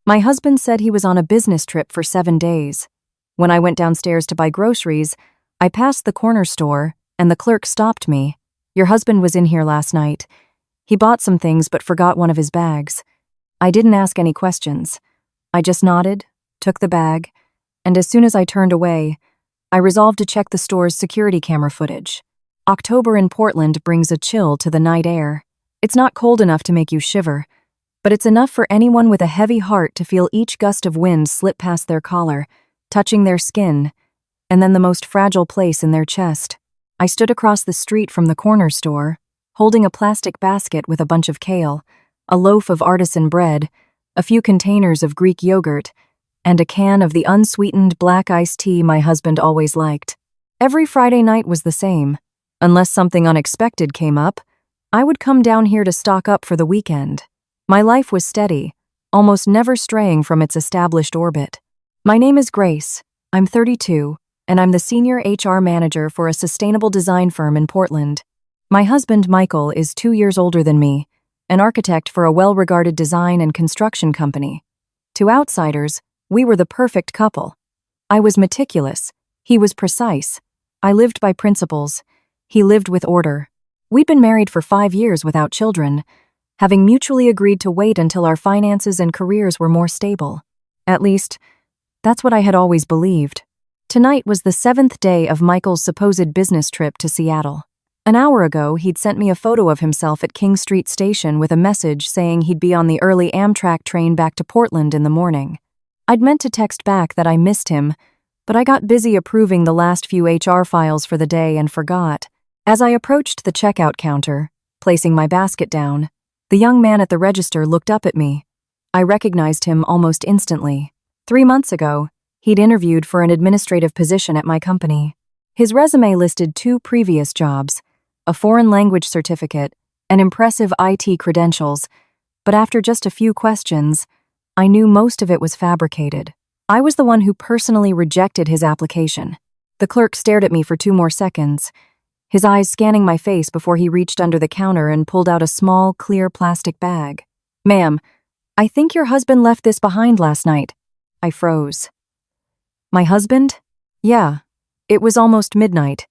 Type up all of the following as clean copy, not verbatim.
My husband said he was on a business trip for 7 days. When I went downstairs to buy groceries, I passed the corner store, and the clerk stopped me. Your husband was in here last night. He bought some things but forgot one of his bags. I didn't ask any questions. I just nodded, took the bag, and as soon as I turned away, I resolved to check the store's security camera footage. October in Portland brings a chill to the night air. It's not cold enough to make you shiver, but it's enough for anyone with a heavy heart to feel each gust of wind slip past their collar, touching their skin, and then the most fragile place in their chest. I stood across the street from the corner store, holding a plastic basket with a bunch of kale, a loaf of artisan bread, a few containers of Greek yogurt, and a can of the unsweetened black iced tea my husband always liked. Every Friday night was the same. Unless something unexpected came up, I would come down here to stock up for the weekend. My life was steady, almost never straying from its established orbit. My name is Grace. I'm 32, and I'm the senior HR manager for a sustainable design firm in Portland. My husband, Michael, is 2 years older than me, an architect for a well-regarded design and construction company. To outsiders, we were the perfect couple. I was meticulous. He was precise. I lived by principles. He lived with order. We'd been married for 5 years without children, having mutually agreed to wait until our finances and careers were more stable. At least, that's what I had always believed. Tonight was the 7th day of Michael's supposed business trip to Seattle. An hour ago, he'd sent me a photo of himself at King Street Station with a message saying he'd be on the early Amtrak train back to Portland in the morning. I'd meant to text back that I missed him, but I got busy approving the last few HR files for the day and forgot. As I approached the checkout counter, placing my basket down, the young man at the register looked up at me. I recognized him almost instantly. 3 months ago, he'd interviewed for an administrative position at my company. His resume listed 2 previous jobs, a foreign language certificate, and impressive IT credentials, but after just a few questions, I knew most of it was fabricated. I was the one who personally rejected his application. The clerk stared at me for 2 more seconds, his eyes scanning my face before he reached under the counter and pulled out a small, clear plastic bag. "Ma'am, I think your husband left this behind last night." I froze. My husband? Yeah. It was almost midnight.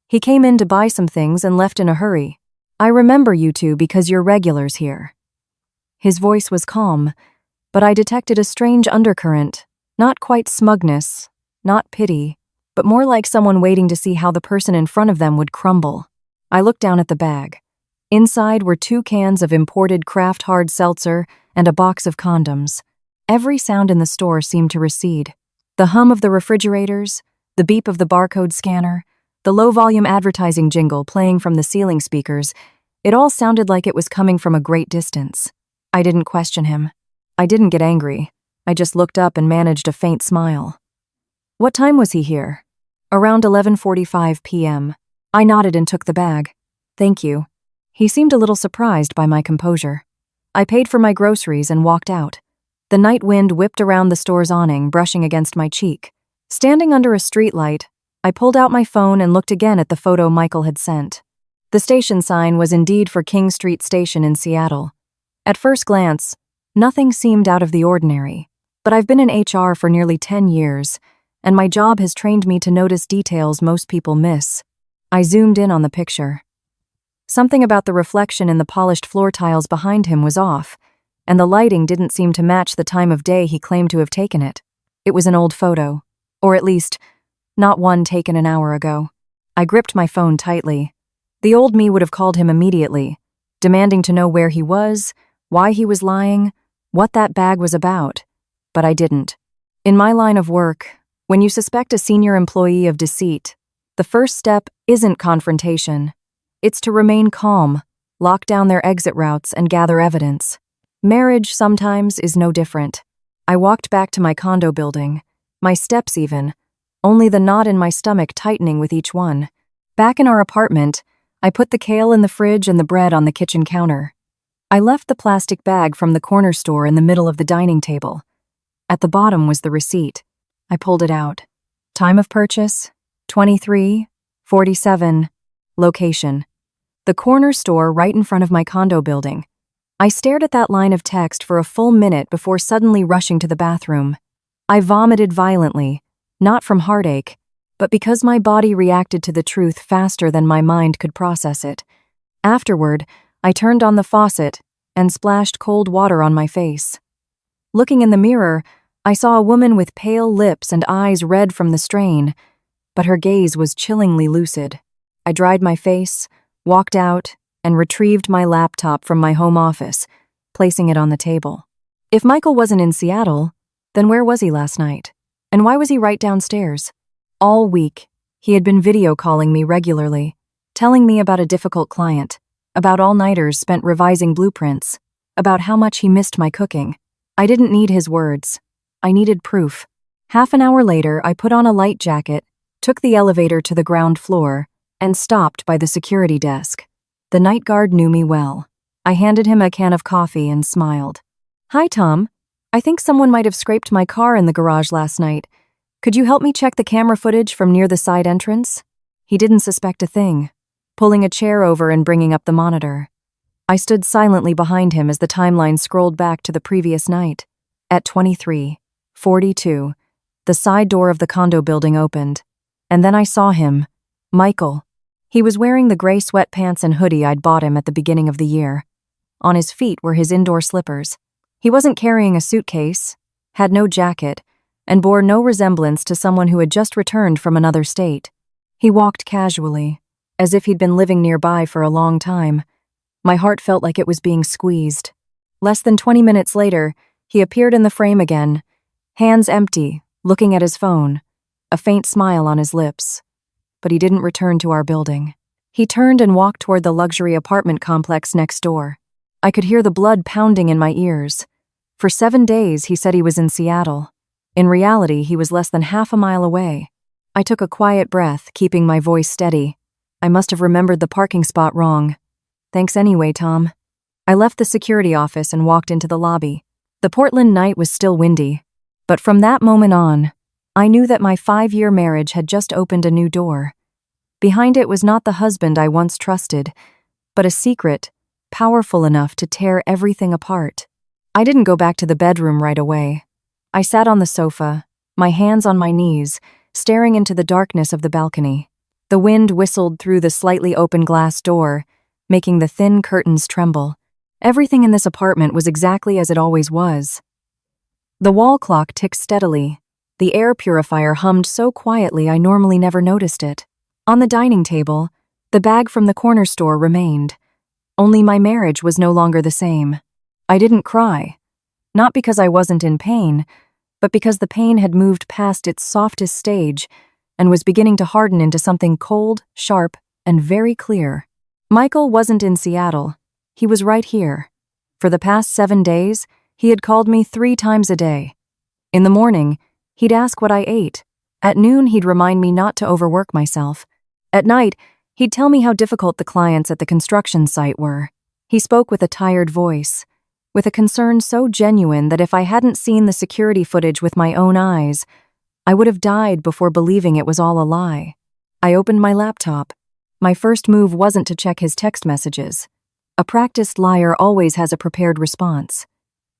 He came in to buy some things and left in a hurry. I remember you two because you're regulars here. His voice was calm, but I detected a strange undercurrent, not quite smugness, not pity, but more like someone waiting to see how the person in front of them would crumble. I looked down at the bag. Inside were 2 cans of imported craft hard seltzer and a box of condoms. Every sound in the store seemed to recede. The hum of the refrigerators, the beep of the barcode scanner, the low-volume advertising jingle playing from the ceiling speakers, it all sounded like it was coming from a great distance. I didn't question him. I didn't get angry. I just looked up and managed a faint smile. What time was he here? Around 11:45 p.m. I nodded and took the bag. Thank you. He seemed a little surprised by my composure. I paid for my groceries and walked out. The night wind whipped around the store's awning, brushing against my cheek. Standing under a streetlight, I pulled out my phone and looked again at the photo Michael had sent. The station sign was indeed for King Street Station in Seattle. At first glance, nothing seemed out of the ordinary, but I've been in HR for nearly 10 years, and my job has trained me to notice details most people miss. I zoomed in on the picture. Something about the reflection in the polished floor tiles behind him was off, and the lighting didn't seem to match the time of day he claimed to have taken it. It was an old photo, or at least, not one taken an hour ago. I gripped my phone tightly. The old me would have called him immediately, demanding to know where he was, why he was lying, what that bag was about, but I didn't. In my line of work, when you suspect a senior employee of deceit, the first step isn't confrontation. It's to remain calm, lock down their exit routes, and gather evidence. Marriage sometimes is no different. I walked back to my condo building, my steps even, only the knot in my stomach tightening with each one. Back in our apartment, I put the kale in the fridge and the bread on the kitchen counter. I left the plastic bag from the corner store in the middle of the dining table. At the bottom was the receipt. I pulled it out. Time of purchase, 23:47. Location, the corner store right in front of my condo building. I stared at that line of text for a full minute before suddenly rushing to the bathroom. I vomited violently, not from heartache, but because my body reacted to the truth faster than my mind could process it. Afterward, I turned on the faucet and splashed cold water on my face. Looking in the mirror, I saw a woman with pale lips and eyes red from the strain, but her gaze was chillingly lucid. I dried my face, walked out, and retrieved my laptop from my home office, placing it on the table. If Michael wasn't in Seattle, then where was he last night? And why was he right downstairs? All week, he had been video calling me regularly, telling me about a difficult client, about all-nighters spent revising blueprints, about how much he missed my cooking. I didn't need his words. I needed proof. Half an hour later, I put on a light jacket, took the elevator to the ground floor, and stopped by the security desk. The night guard knew me well. I handed him a can of coffee and smiled. "Hi, Tom. I think someone might have scraped my car in the garage last night. Could you help me check the camera footage from near the side entrance?" He didn't suspect a thing, pulling a chair over and bringing up the monitor. I stood silently behind him as the timeline scrolled back to the previous night. At 23:42, the side door of the condo building opened, and then I saw him, Michael. He was wearing the gray sweatpants and hoodie I'd bought him at the beginning of the year. On his feet were his indoor slippers. He wasn't carrying a suitcase, had no jacket, and bore no resemblance to someone who had just returned from another state. He walked casually, as if he'd been living nearby for a long time. My heart felt like it was being squeezed. Less than 20 minutes later, he appeared in the frame again, hands empty, looking at his phone, a faint smile on his lips. But he didn't return to our building. He turned and walked toward the luxury apartment complex next door. I could hear the blood pounding in my ears. For 7 days, he said he was in Seattle. In reality, he was less than half a mile away. I took a quiet breath, keeping my voice steady. I must have remembered the parking spot wrong. "Thanks anyway, Tom." I left the security office and walked into the lobby. The Portland night was still windy, but from that moment on, I knew that my 5-year marriage had just opened a new door. Behind it was not the husband I once trusted, but a secret, powerful enough to tear everything apart. I didn't go back to the bedroom right away. I sat on the sofa, my hands on my knees, staring into the darkness of the balcony. The wind whistled through the slightly open glass door, making the thin curtains tremble. Everything in this apartment was exactly as it always was. The wall clock ticked steadily. The air purifier hummed so quietly I normally never noticed it. On the dining table, the bag from the corner store remained. Only my marriage was no longer the same. I didn't cry. Not because I wasn't in pain, but because the pain had moved past its softest stage and was beginning to harden into something cold, sharp, and very clear. Michael wasn't in Seattle. He was right here. For the past 7 days, he had called me 3 times a day. In the morning, he'd ask what I ate. At noon, he'd remind me not to overwork myself. At night, he'd tell me how difficult the clients at the construction site were. He spoke with a tired voice, with a concern so genuine that if I hadn't seen the security footage with my own eyes, I would have died before believing it was all a lie. I opened my laptop. My first move wasn't to check his text messages. A practiced liar always has a prepared response.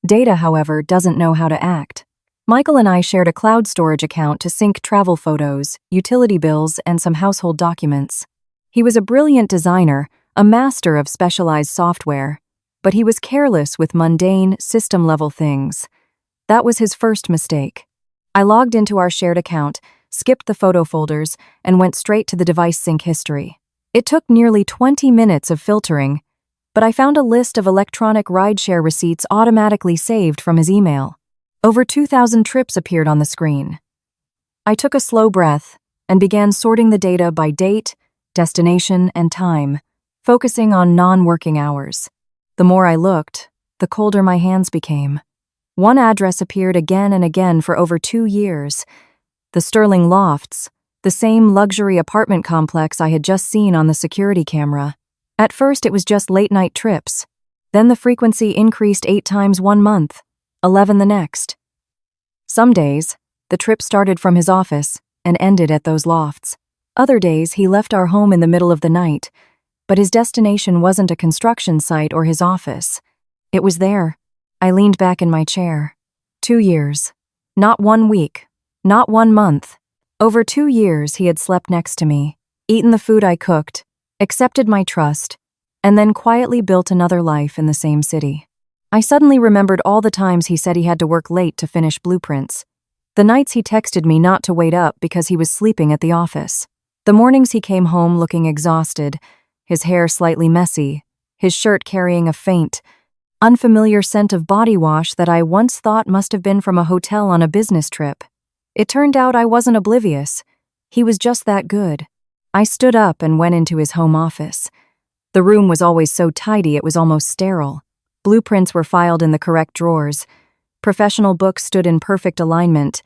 Data, however, doesn't know how to act. Michael and I shared a cloud storage account to sync travel photos, utility bills, and some household documents. He was a brilliant designer, a master of specialized software, but he was careless with mundane, system-level things. That was his first mistake. I logged into our shared account, skipped the photo folders, and went straight to the device sync history. It took nearly 20 minutes of filtering, but I found a list of electronic rideshare receipts automatically saved from his email. Over 2,000 trips appeared on the screen. I took a slow breath and began sorting the data by date, destination, and time, focusing on non-working hours. The more I looked, the colder my hands became. One address appeared again and again for over 2 years. The Sterling Lofts, the same luxury apartment complex I had just seen on the security camera. At first it was just late-night trips. Then the frequency increased 8 times one month, 11 the next. Some days, the trip started from his office and ended at those lofts. Other days, he left our home in the middle of the night, but his destination wasn't a construction site or his office. It was there. I leaned back in my chair. 2 years. Not 1 week. Not 1 month. Over 2 years he had slept next to me, eaten the food I cooked, accepted my trust, and then quietly built another life in the same city. I suddenly remembered all the times he said he had to work late to finish blueprints. The nights he texted me not to wait up because he was sleeping at the office. The mornings he came home looking exhausted, his hair slightly messy, his shirt carrying a faint, unfamiliar scent of body wash that I once thought must have been from a hotel on a business trip. It turned out I wasn't oblivious. He was just that good. I stood up and went into his home office. The room was always so tidy it was almost sterile. Blueprints were filed in the correct drawers. Professional books stood in perfect alignment,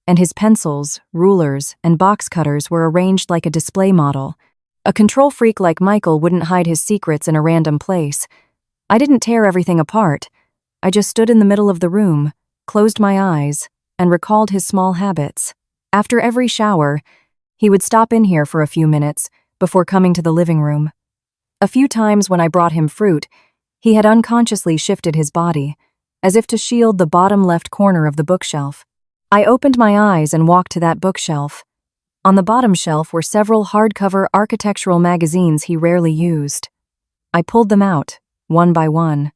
and his pencils, rulers, and box cutters were arranged like a display model. A control freak like Michael wouldn't hide his secrets in a random place. I didn't tear everything apart. I just stood in the middle of the room, closed my eyes, and recalled his small habits. After every shower, he would stop in here for a few minutes before coming to the living room. A few times when I brought him fruit, he had unconsciously shifted his body, as if to shield the bottom left corner of the bookshelf. I opened my eyes and walked to that bookshelf. On the bottom shelf were several hardcover architectural magazines he rarely used. I pulled them out, one by one.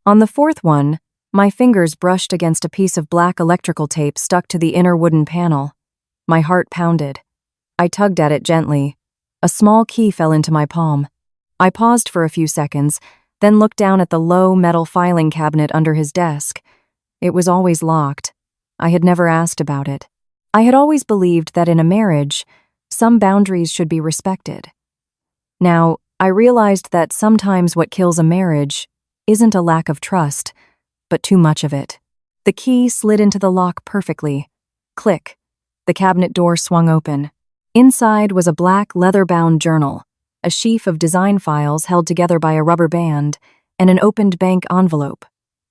On the fourth one, my fingers brushed against a piece of black electrical tape stuck to the inner wooden panel. My heart pounded. I tugged at it gently. A small key fell into my palm. I paused for a few seconds, then looked down at the low metal filing cabinet under his desk. It was always locked. I had never asked about it. I had always believed that in a marriage, some boundaries should be respected. Now, I realized that sometimes what kills a marriage isn't a lack of trust, but too much of it. The key slid into the lock perfectly. Click. The cabinet door swung open. Inside was a black leather-bound journal, a sheaf of design files held together by a rubber band, and an opened bank envelope.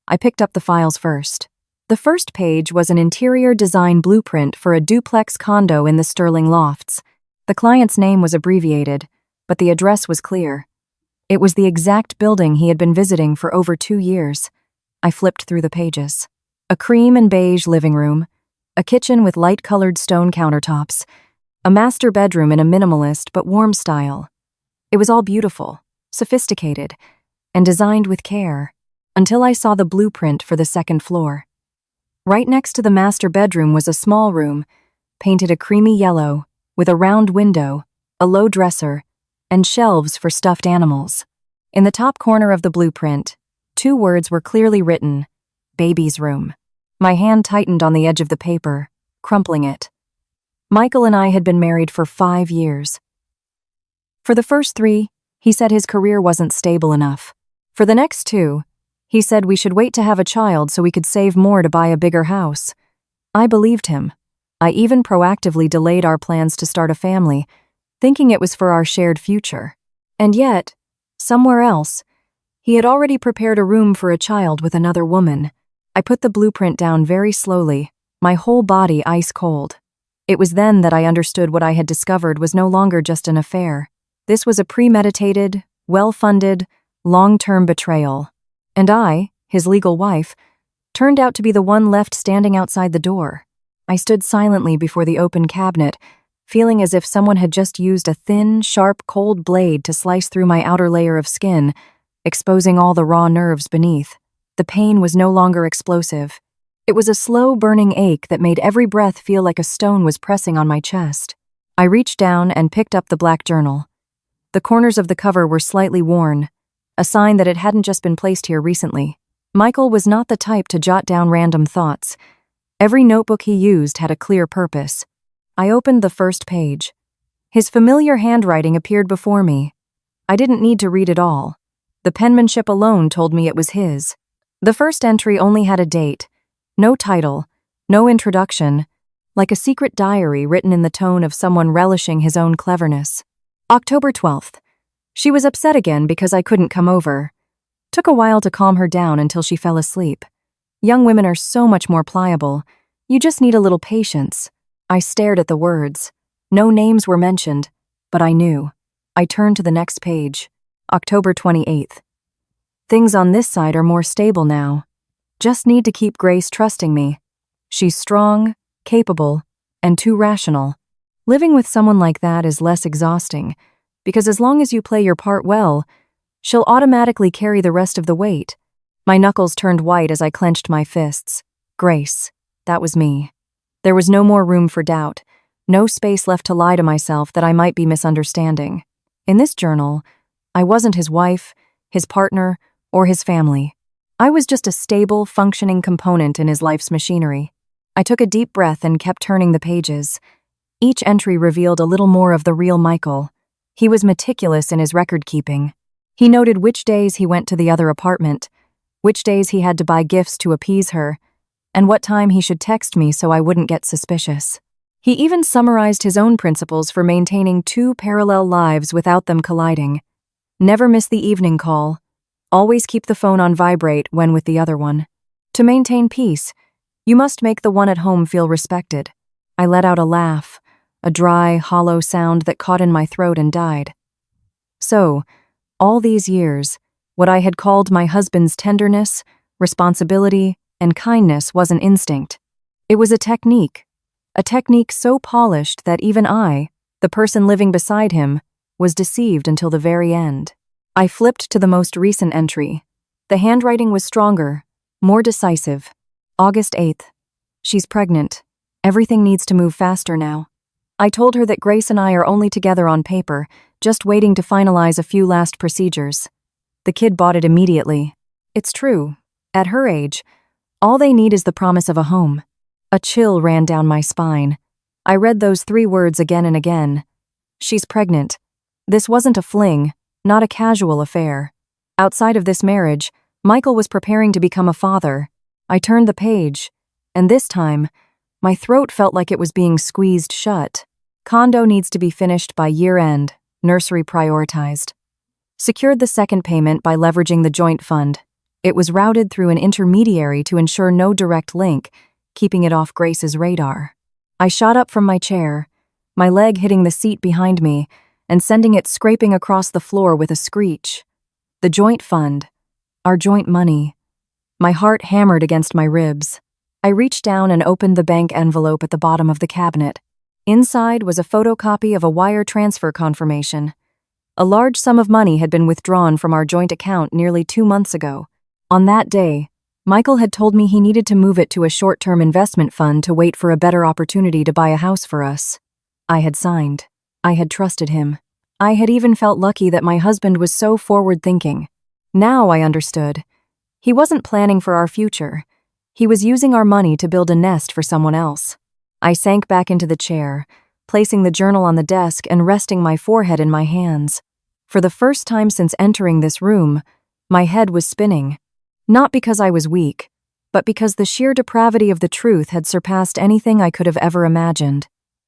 I picked up the files first. The first page was an interior design blueprint for a duplex condo in the Sterling Lofts. The client's name was abbreviated, but the address was clear. It was the exact building he had been visiting for over 2 years. I flipped through the pages. A cream and beige living room, a kitchen with light-colored stone countertops, a master bedroom in a minimalist but warm style. It was all beautiful, sophisticated, and designed with care, until I saw the blueprint for the second floor. Right next to the master bedroom was a small room, painted a creamy yellow, with a round window, a low dresser, and shelves for stuffed animals. In the top corner of the blueprint, 2 words were clearly written, "Baby's room." My hand tightened on the edge of the paper, crumpling it. Michael and I had been married for 5 years. For the first 3, he said his career wasn't stable enough. For the next 2, he said we should wait to have a child so we could save more to buy a bigger house. I believed him. I even proactively delayed our plans to start a family, thinking it was for our shared future. And yet, somewhere else, he had already prepared a room for a child with another woman. I put the blueprint down very slowly, my whole body ice cold. It was then that I understood what I had discovered was no longer just an affair. This was a premeditated, well-funded, long-term betrayal. And I, his legal wife, turned out to be the one left standing outside the door. I stood silently before the open cabinet, feeling as if someone had just used a thin, sharp, cold blade to slice through my outer layer of skin, exposing all the raw nerves beneath. The pain was no longer explosive. It was a slow, burning ache that made every breath feel like a stone was pressing on my chest. I reached down and picked up the black journal. The corners of the cover were slightly worn, a sign that it hadn't just been placed here recently. Michael was not the type to jot down random thoughts. Every notebook he used had a clear purpose. I opened the first page. His familiar handwriting appeared before me. I didn't need to read it all. The penmanship alone told me it was his. The first entry only had a date, no title, no introduction, like a secret diary written in the tone of someone relishing his own cleverness. October 12th. She was upset again because I couldn't come over. Took a while to calm her down until she fell asleep. Young women are so much more pliable. You just need a little patience. I stared at the words. No names were mentioned, but I knew. I turned to the next page. October 28th. Things on this side are more stable now. Just need to keep Grace trusting me. She's strong, capable, and too rational. Living with someone like that is less exhausting, because as long as you play your part well, she'll automatically carry the rest of the weight. My knuckles turned white as I clenched my fists. Grace. That was me. There was no more room for doubt, no space left to lie to myself that I might be misunderstanding. In this journal, I wasn't his wife, his partner, or his family. I was just a stable, functioning component in his life's machinery. I took a deep breath and kept turning the pages. Each entry revealed a little more of the real Michael. He was meticulous in his record-keeping. He noted which days he went to the other apartment, which days he had to buy gifts to appease her, and what time he should text me so I wouldn't get suspicious. He even summarized his own principles for maintaining two parallel lives without them colliding. Never miss the evening call. Always keep the phone on vibrate when with the other one. To maintain peace, you must make the one at home feel respected. I let out a laugh, a dry, hollow sound that caught in my throat and died. So, all these years, what I had called my husband's tenderness, responsibility, and kindness was an instinct. It was a technique so polished that even I, the person living beside him, was deceived until the very end. I flipped to the most recent entry. The handwriting was stronger, more decisive. August 8th. She's pregnant. Everything needs to move faster now. I told her that Grace and I are only together on paper, just waiting to finalize a few last procedures. The kid bought it immediately. It's true. At her age, all they need is the promise of a home. A chill ran down my spine. I read those 3 words again and again. She's pregnant. This wasn't a fling, not a casual affair. Outside of this marriage, Michael was preparing to become a father. I turned the page, and this time, my throat felt like it was being squeezed shut. Condo needs to be finished by year-end, nursery prioritized. Secured the second payment by leveraging the joint fund. It was routed through an intermediary to ensure no direct link, keeping it off Grace's radar. I shot up from my chair, my leg hitting the seat behind me and sending it scraping across the floor with a screech. The joint fund. Our joint money. My heart hammered against my ribs. I reached down and opened the bank envelope at the bottom of the cabinet. Inside was a photocopy of a wire transfer confirmation. A large sum of money had been withdrawn from our joint account nearly 2 months ago. On that day, Michael had told me he needed to move it to a short-term investment fund to wait for a better opportunity to buy a house for us. I had signed. I had trusted him. I had even felt lucky that my husband was so forward-thinking. Now I understood. He wasn't planning for our future. He was using our money to build a nest for someone else. I sank back into the chair, placing the journal on the desk and resting my forehead in my hands. For the first time since entering this room, my head was spinning. Not because I was weak, but because the sheer depravity of the truth had surpassed anything I could have ever imagined.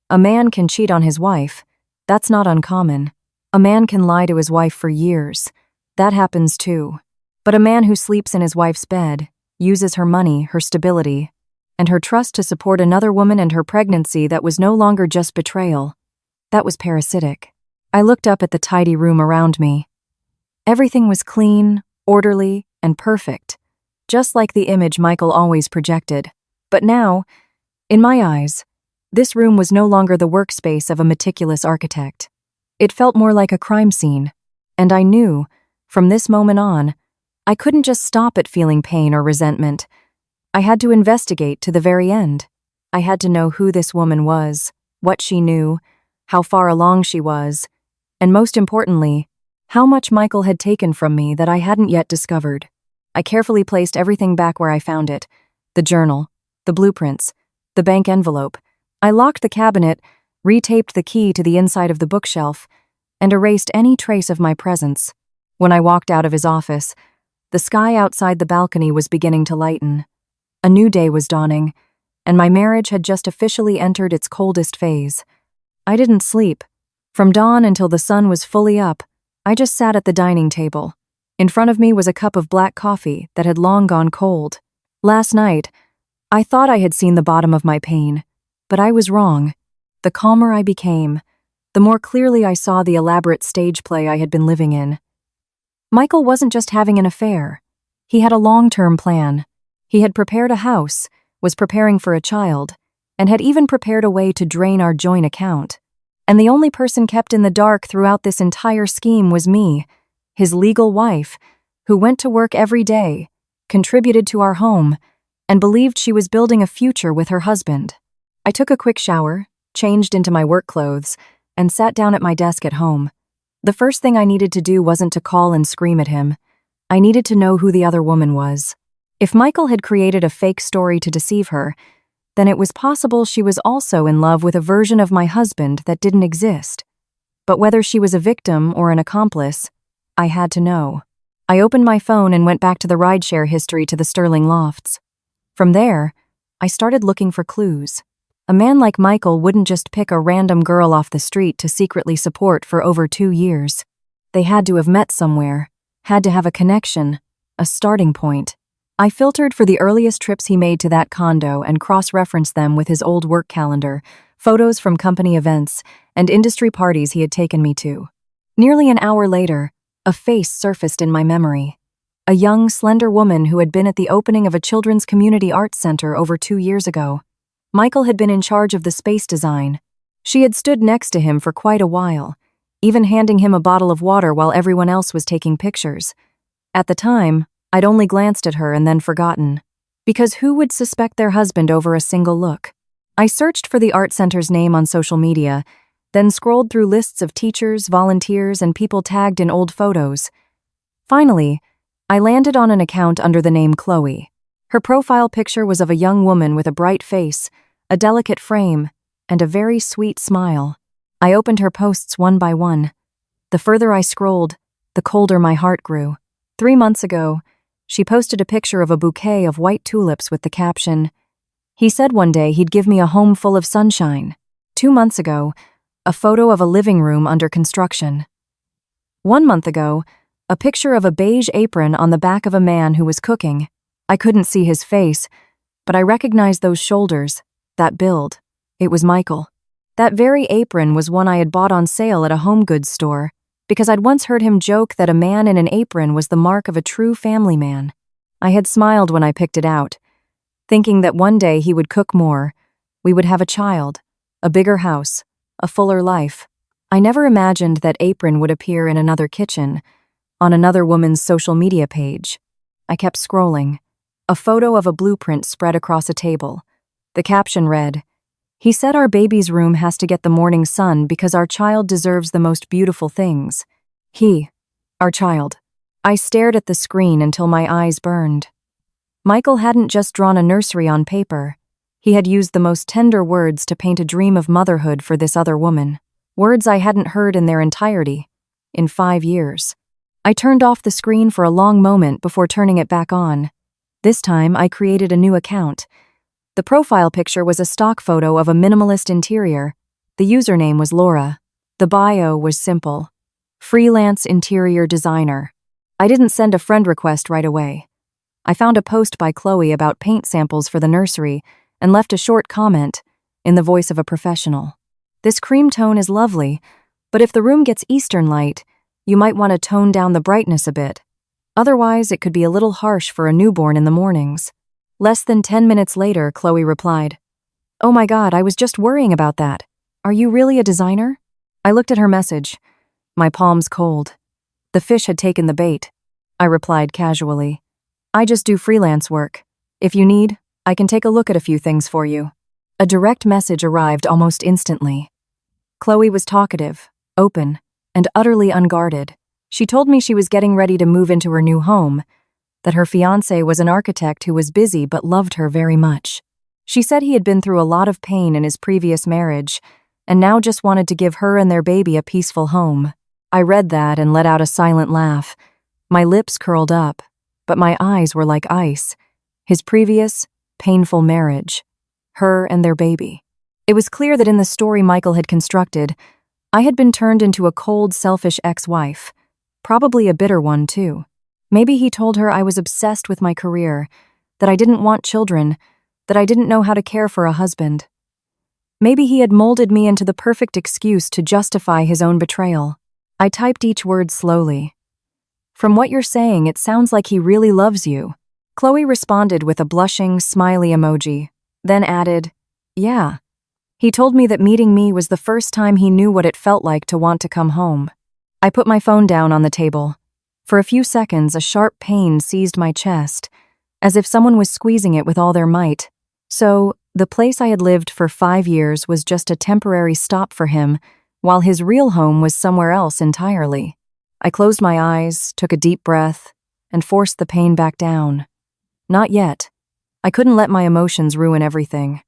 A man can cheat on his wife. That's not uncommon. A man can lie to his wife for years. That happens too. But a man who sleeps in his wife's bed, uses her money, her stability, and her trust to support another woman and her pregnancy that was no longer just betrayal. That was parasitic. I looked up at the tidy room around me. Everything was clean, orderly, and perfect, just like the image Michael always projected. But now, in my eyes, this room was no longer the workspace of a meticulous architect. It felt more like a crime scene, and I knew, from this moment on, I couldn't just stop at feeling pain or resentment. I had to investigate to the very end. I had to know who this woman was, what she knew, how far along she was, and most importantly, how much Michael had taken from me that I hadn't yet discovered. I carefully placed everything back where I found it. The journal, the blueprints, the bank envelope. I locked the cabinet, retaped the key to the inside of the bookshelf, and erased any trace of my presence. When I walked out of his office, the sky outside the balcony was beginning to lighten. A new day was dawning, and my marriage had just officially entered its coldest phase. I didn't sleep. From dawn until the sun was fully up, I just sat at the dining table. In front of me was a cup of black coffee that had long gone cold. Last night, I thought I had seen the bottom of my pain, but I was wrong. The calmer I became, the more clearly I saw the elaborate stage play I had been living in. Michael wasn't just having an affair. He had a long-term plan. He had prepared a house, was preparing for a child, and had even prepared a way to drain our joint account. And the only person kept in the dark throughout this entire scheme was me, his legal wife, who went to work every day, contributed to our home, and believed she was building a future with her husband. I took a quick shower, changed into my work clothes, and sat down at my desk at home. The first thing I needed to do wasn't to call and scream at him. I needed to know who the other woman was. If Michael had created a fake story to deceive her, then it was possible she was also in love with a version of my husband that didn't exist. But whether she was a victim or an accomplice, I had to know. I opened my phone and went back to the rideshare history to the Sterling Lofts. From there, I started looking for clues. A man like Michael wouldn't just pick a random girl off the street to secretly support for over 2 years. They had to have met somewhere, had to have a connection, a starting point. I filtered for the earliest trips he made to that condo and cross-referenced them with his old work calendar, photos from company events, and industry parties he had taken me to. Nearly an hour later, a face surfaced in my memory. A young, slender woman who had been at the opening of a children's community arts center over 2 years ago. Michael had been in charge of the space design. She had stood next to him for quite a while, even handing him a bottle of water while everyone else was taking pictures. At the time, I'd only glanced at her and then forgotten. Because who would suspect their husband over a single look? I searched for the art center's name on social media, then scrolled through lists of teachers, volunteers, and people tagged in old photos. Finally, I landed on an account under the name Chloe. Her profile picture was of a young woman with a bright face, a delicate frame, and a very sweet smile. I opened her posts one by one. The further I scrolled, the colder my heart grew. 3 months ago, she posted a picture of a bouquet of white tulips with the caption, "He said one day he'd give me a home full of sunshine." 2 months ago, a photo of a living room under construction. 1 month ago, a picture of a beige apron on the back of a man who was cooking. I couldn't see his face, but I recognized those shoulders, that build. It was Michael. That very apron was one I had bought on sale at a home goods store, because I'd once heard him joke that a man in an apron was the mark of a true family man. I had smiled when I picked it out, thinking that one day he would cook more, we would have a child, a bigger house, a fuller life. I never imagined that apron would appear in another kitchen, on another woman's social media page. I kept scrolling. A photo of a blueprint spread across a table. The caption read, "He said our baby's room has to get the morning sun because our child deserves the most beautiful things." Our child. I stared at the screen until my eyes burned. Michael hadn't just drawn a nursery on paper. He had used the most tender words to paint a dream of motherhood for this other woman. Words I hadn't heard in their entirety, in 5 years. I turned off the screen for a long moment before turning it back on. This time, I created a new account. The profile picture was a stock photo of a minimalist interior. The username was Laura. The bio was simple. Freelance interior designer. I didn't send a friend request right away. I found a post by Chloe about paint samples for the nursery and left a short comment in the voice of a professional. "This cream tone is lovely, but if the room gets eastern light, you might want to tone down the brightness a bit. Otherwise, it could be a little harsh for a newborn in the mornings." Less than 10 minutes later, Chloe replied, "Oh my God, I was just worrying about that. Are you really a designer?" I looked at her message. My palms cold. The fish had taken the bait. I replied casually, "I just do freelance work. If you need, I can take a look at a few things for you." A direct message arrived almost instantly. Chloe was talkative, open, and utterly unguarded. She told me she was getting ready to move into her new home, that her fiancé was an architect who was busy but loved her very much. She said he had been through a lot of pain in his previous marriage and now just wanted to give her and their baby a peaceful home. I read that and let out a silent laugh. My lips curled up, but my eyes were like ice. His previous, painful marriage. Her and their baby. It was clear that in the story Michael had constructed, I had been turned into a cold, selfish ex-wife. Probably a bitter one, too. Maybe he told her I was obsessed with my career, that I didn't want children, that I didn't know how to care for a husband. Maybe he had molded me into the perfect excuse to justify his own betrayal. I typed each word slowly. From what you're saying, it sounds like he really loves you. Chloe responded with a blushing, smiley emoji, then added, yeah. He told me that meeting me was the first time he knew what it felt like to want to come home. I put my phone down on the table. For a few seconds, a sharp pain seized my chest, as if someone was squeezing it with all their might. So, the place I had lived for 5 years was just a temporary stop for him, while his real home was somewhere else entirely. I closed my eyes, took a deep breath, and forced the pain back down. Not yet. I couldn't let my emotions ruin everything.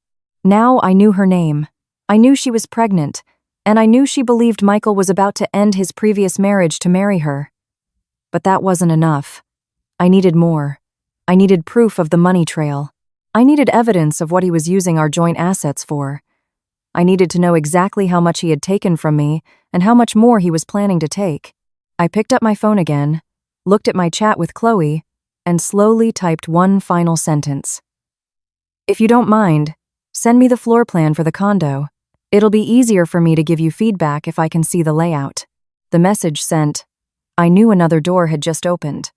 Now I knew her name. I knew she was pregnant, and I knew she believed Michael was about to end his previous marriage to marry her. But that wasn't enough. I needed more. I needed proof of the money trail. I needed evidence of what he was using our joint assets for. I needed to know exactly how much he had taken from me and how much more he was planning to take. I picked up my phone again, looked at my chat with Chloe, and slowly typed one final sentence. If you don't mind, send me the floor plan for the condo. It'll be easier for me to give you feedback if I can see the layout. The message sent. I knew another door had just opened.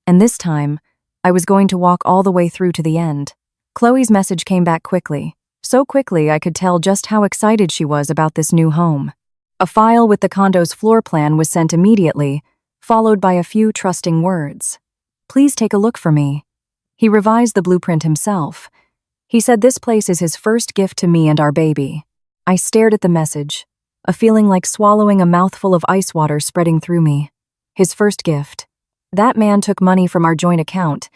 And this time, I was going to walk all the way through to the end. Chloe's message came back quickly. So quickly I could tell just how excited she was about this new home. A file with the condo's floor plan was sent immediately, followed by a few trusting words. Please take a look for me. He revised the blueprint himself. He said this place is his first gift to me and our baby. I stared at the message, a feeling like swallowing a mouthful of ice water spreading through me. His first gift. That man took money from our joint account,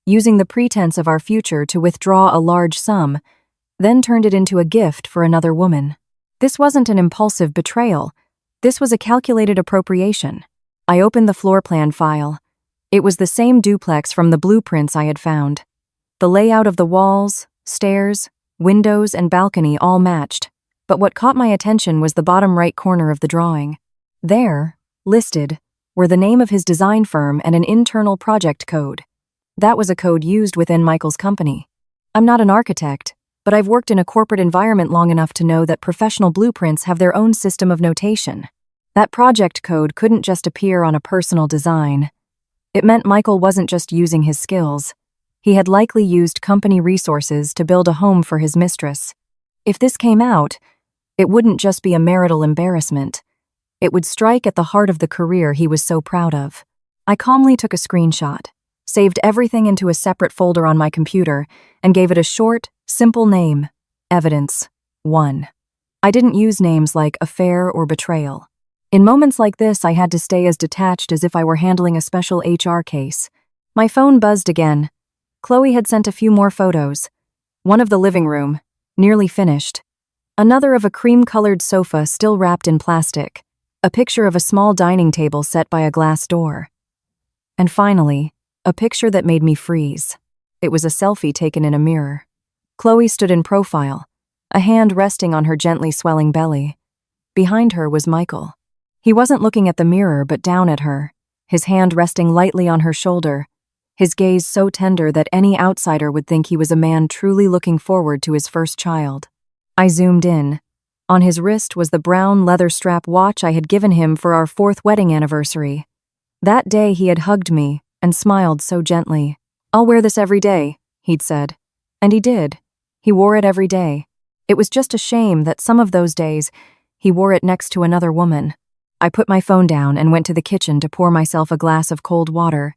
using the pretense of our future to withdraw a large sum, then turned it into a gift for another woman. This wasn't an impulsive betrayal. This was a calculated appropriation. I opened the floor plan file. It was the same duplex from the blueprints I had found. The layout of the walls, stairs, windows, and balcony all matched, but what caught my attention was the bottom right corner of the drawing. There, listed, were the name of his design firm and an internal project code. That was a code used within Michael's company. I'm not an architect, but I've worked in a corporate environment long enough to know that professional blueprints have their own system of notation. That project code couldn't just appear on a personal design. It meant Michael wasn't just using his skills. He had likely used company resources to build a home for his mistress. If this came out, it wouldn't just be a marital embarrassment. It would strike at the heart of the career he was so proud of. I calmly took a screenshot, saved everything into a separate folder on my computer, and gave it a short, simple name: Evidence 1. I didn't use names like affair or betrayal. In moments like this, I had to stay as detached as if I were handling a special HR case. My phone buzzed again. Chloe had sent a few more photos. One of the living room, nearly finished. Another of a cream-colored sofa still wrapped in plastic. A picture of a small dining table set by a glass door. And finally, a picture that made me freeze. It was a selfie taken in a mirror. Chloe stood in profile, a hand resting on her gently swelling belly. Behind her was Michael. He wasn't looking at the mirror but down at her, his hand resting lightly on her shoulder, his gaze so tender that any outsider would think he was a man truly looking forward to his first child. I zoomed in. On his wrist was the brown leather strap watch I had given him for our 4th wedding anniversary. That day he had hugged me and smiled so gently. "I'll wear this every day," he'd said. And he did. He wore it every day. It was just a shame that some of those days he wore it next to another woman. I put my phone down and went to the kitchen to pour myself a glass of cold water.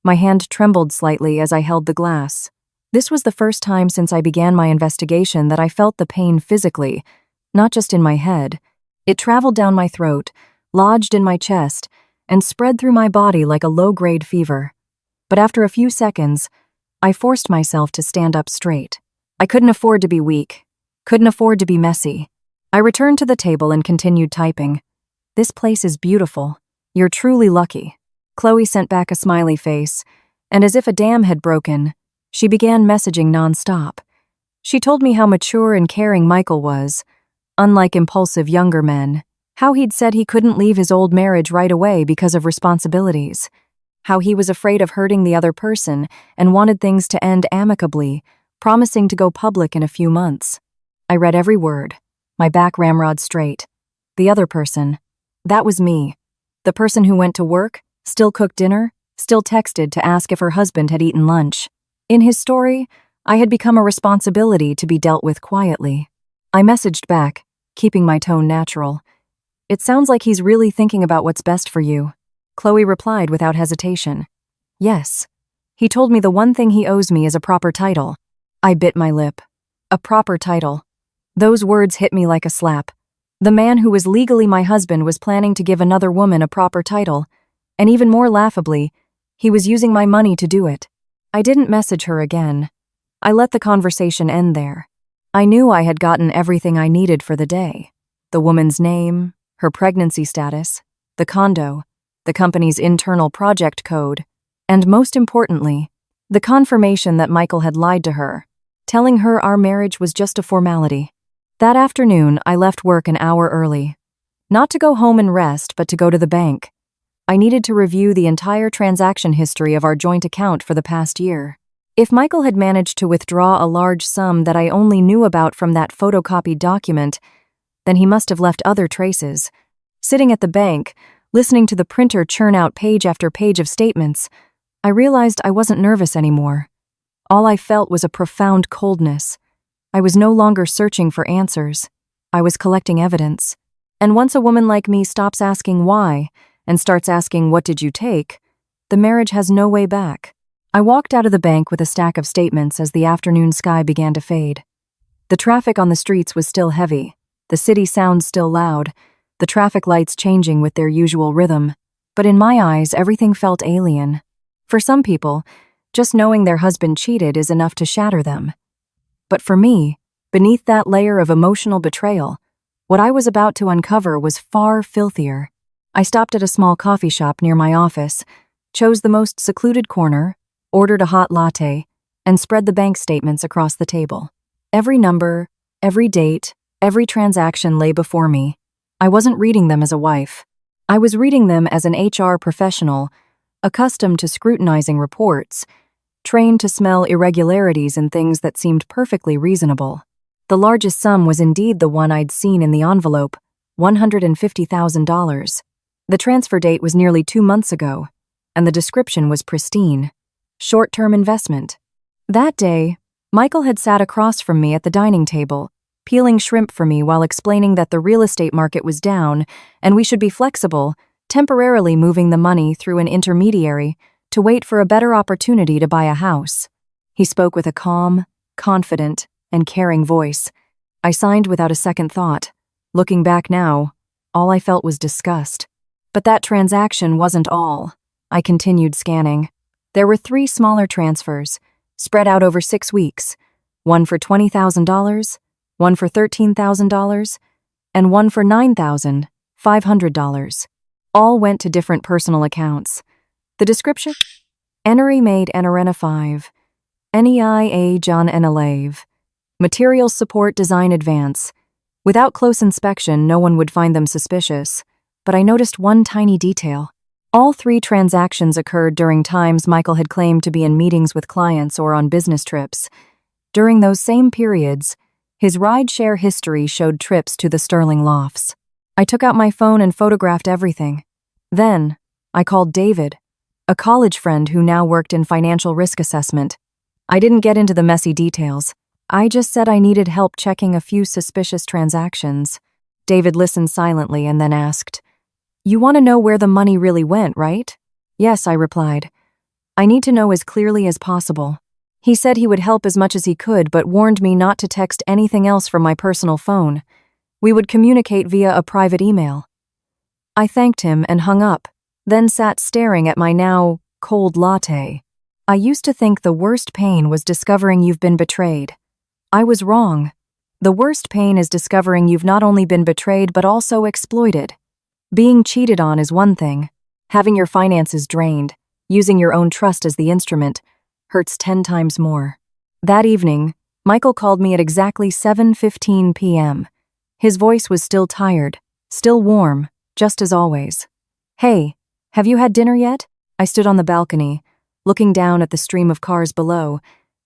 My hand trembled slightly as I held the glass. This was the first time since I began my investigation that I felt the pain physically, not just in my head. It traveled down my throat, lodged in my chest, and spread through my body like a low-grade fever. But after a few seconds, I forced myself to stand up straight. I couldn't afford to be weak, couldn't afford to be messy. I returned to the table and continued typing. "This place is beautiful. You're truly lucky." Chloe sent back a smiley face, and as if a dam had broken, she began messaging nonstop. She told me how mature and caring Michael was, unlike impulsive younger men, how he'd said he couldn't leave his old marriage right away because of responsibilities, how he was afraid of hurting the other person and wanted things to end amicably, promising to go public in a few months. I read every word, my back ramrod straight. The other person, that was me. The person who went to work, still cooked dinner, still texted to ask if her husband had eaten lunch. In his story, I had become a responsibility to be dealt with quietly. I messaged back, keeping my tone natural. "It sounds like he's really thinking about what's best for you." Chloe replied without hesitation. "Yes. He told me the one thing he owes me is a proper title." I bit my lip. A proper title. Those words hit me like a slap. The man who was legally my husband was planning to give another woman a proper title, and even more laughably, he was using my money to do it. I didn't message her again. I let the conversation end there. I knew I had gotten everything I needed for the day. The woman's name, her pregnancy status, the condo, the company's internal project code, and most importantly, the confirmation that Michael had lied to her, telling her our marriage was just a formality. That afternoon, I left work an hour early. Not to go home and rest, but to go to the bank. I needed to review the entire transaction history of our joint account for the past year. If Michael had managed to withdraw a large sum that I only knew about from that photocopied document, then he must have left other traces. Sitting at the bank, listening to the printer churn out page after page of statements, I realized I wasn't nervous anymore. All I felt was a profound coldness. I was no longer searching for answers. I was collecting evidence. And once a woman like me stops asking why and starts asking what did you take, the marriage has no way back. I walked out of the bank with a stack of statements as the afternoon sky began to fade. The traffic on the streets was still heavy, the city sounds still loud, the traffic lights changing with their usual rhythm, but in my eyes everything felt alien. For some people, just knowing their husband cheated is enough to shatter them. But for me, beneath that layer of emotional betrayal, what I was about to uncover was far filthier. I stopped at a small coffee shop near my office, chose the most secluded corner, ordered a hot latte, and spread the bank statements across the table. Every number, every date, every transaction lay before me. I wasn't reading them as a wife. I was reading them as an HR professional, accustomed to scrutinizing reports, trained to smell irregularities in things that seemed perfectly reasonable. The largest sum was indeed the one I'd seen in the envelope, $150,000. The transfer date was nearly 2 months ago, and the description was pristine. Short-term investment. That day, Michael had sat across from me at the dining table, peeling shrimp for me while explaining that the real estate market was down and we should be flexible, temporarily moving the money through an intermediary to wait for a better opportunity to buy a house. He spoke with a calm, confident, and caring voice. I signed without a second thought. Looking back now, all I felt was disgust. But that transaction wasn't all. I continued scanning. There were 3 smaller transfers, spread out over 6 weeks, one for $20,000, one for $13,000, and one for $9,500. All went to different personal accounts. The description? Enery made Enerena 5. NEIA John Enelave. Materials support design advance. Without close inspection, no one would find them suspicious, but I noticed one tiny detail. All 3 transactions occurred during times Michael had claimed to be in meetings with clients or on business trips. During those same periods, his rideshare history showed trips to the Sterling Lofts. I took out my phone and photographed everything. Then, I called David, a college friend who now worked in financial risk assessment. I didn't get into the messy details. I just said I needed help checking a few suspicious transactions. David listened silently and then asked, "You want to know where the money really went, right?" "Yes," I replied. "I need to know as clearly as possible." He said he would help as much as he could, but warned me not to text anything else from my personal phone. We would communicate via a private email. I thanked him and hung up, then sat staring at my now cold latte. I used to think the worst pain was discovering you've been betrayed. I was wrong. The worst pain is discovering you've not only been betrayed but also exploited. Being cheated on is one thing. Having your finances drained, using your own trust as the instrument, hurts 10 times more. That evening, Michael called me at exactly 7:15 p.m. His voice was still tired, still warm, just as always. "Hey, have you had dinner yet?" I stood on the balcony, looking down at the stream of cars below,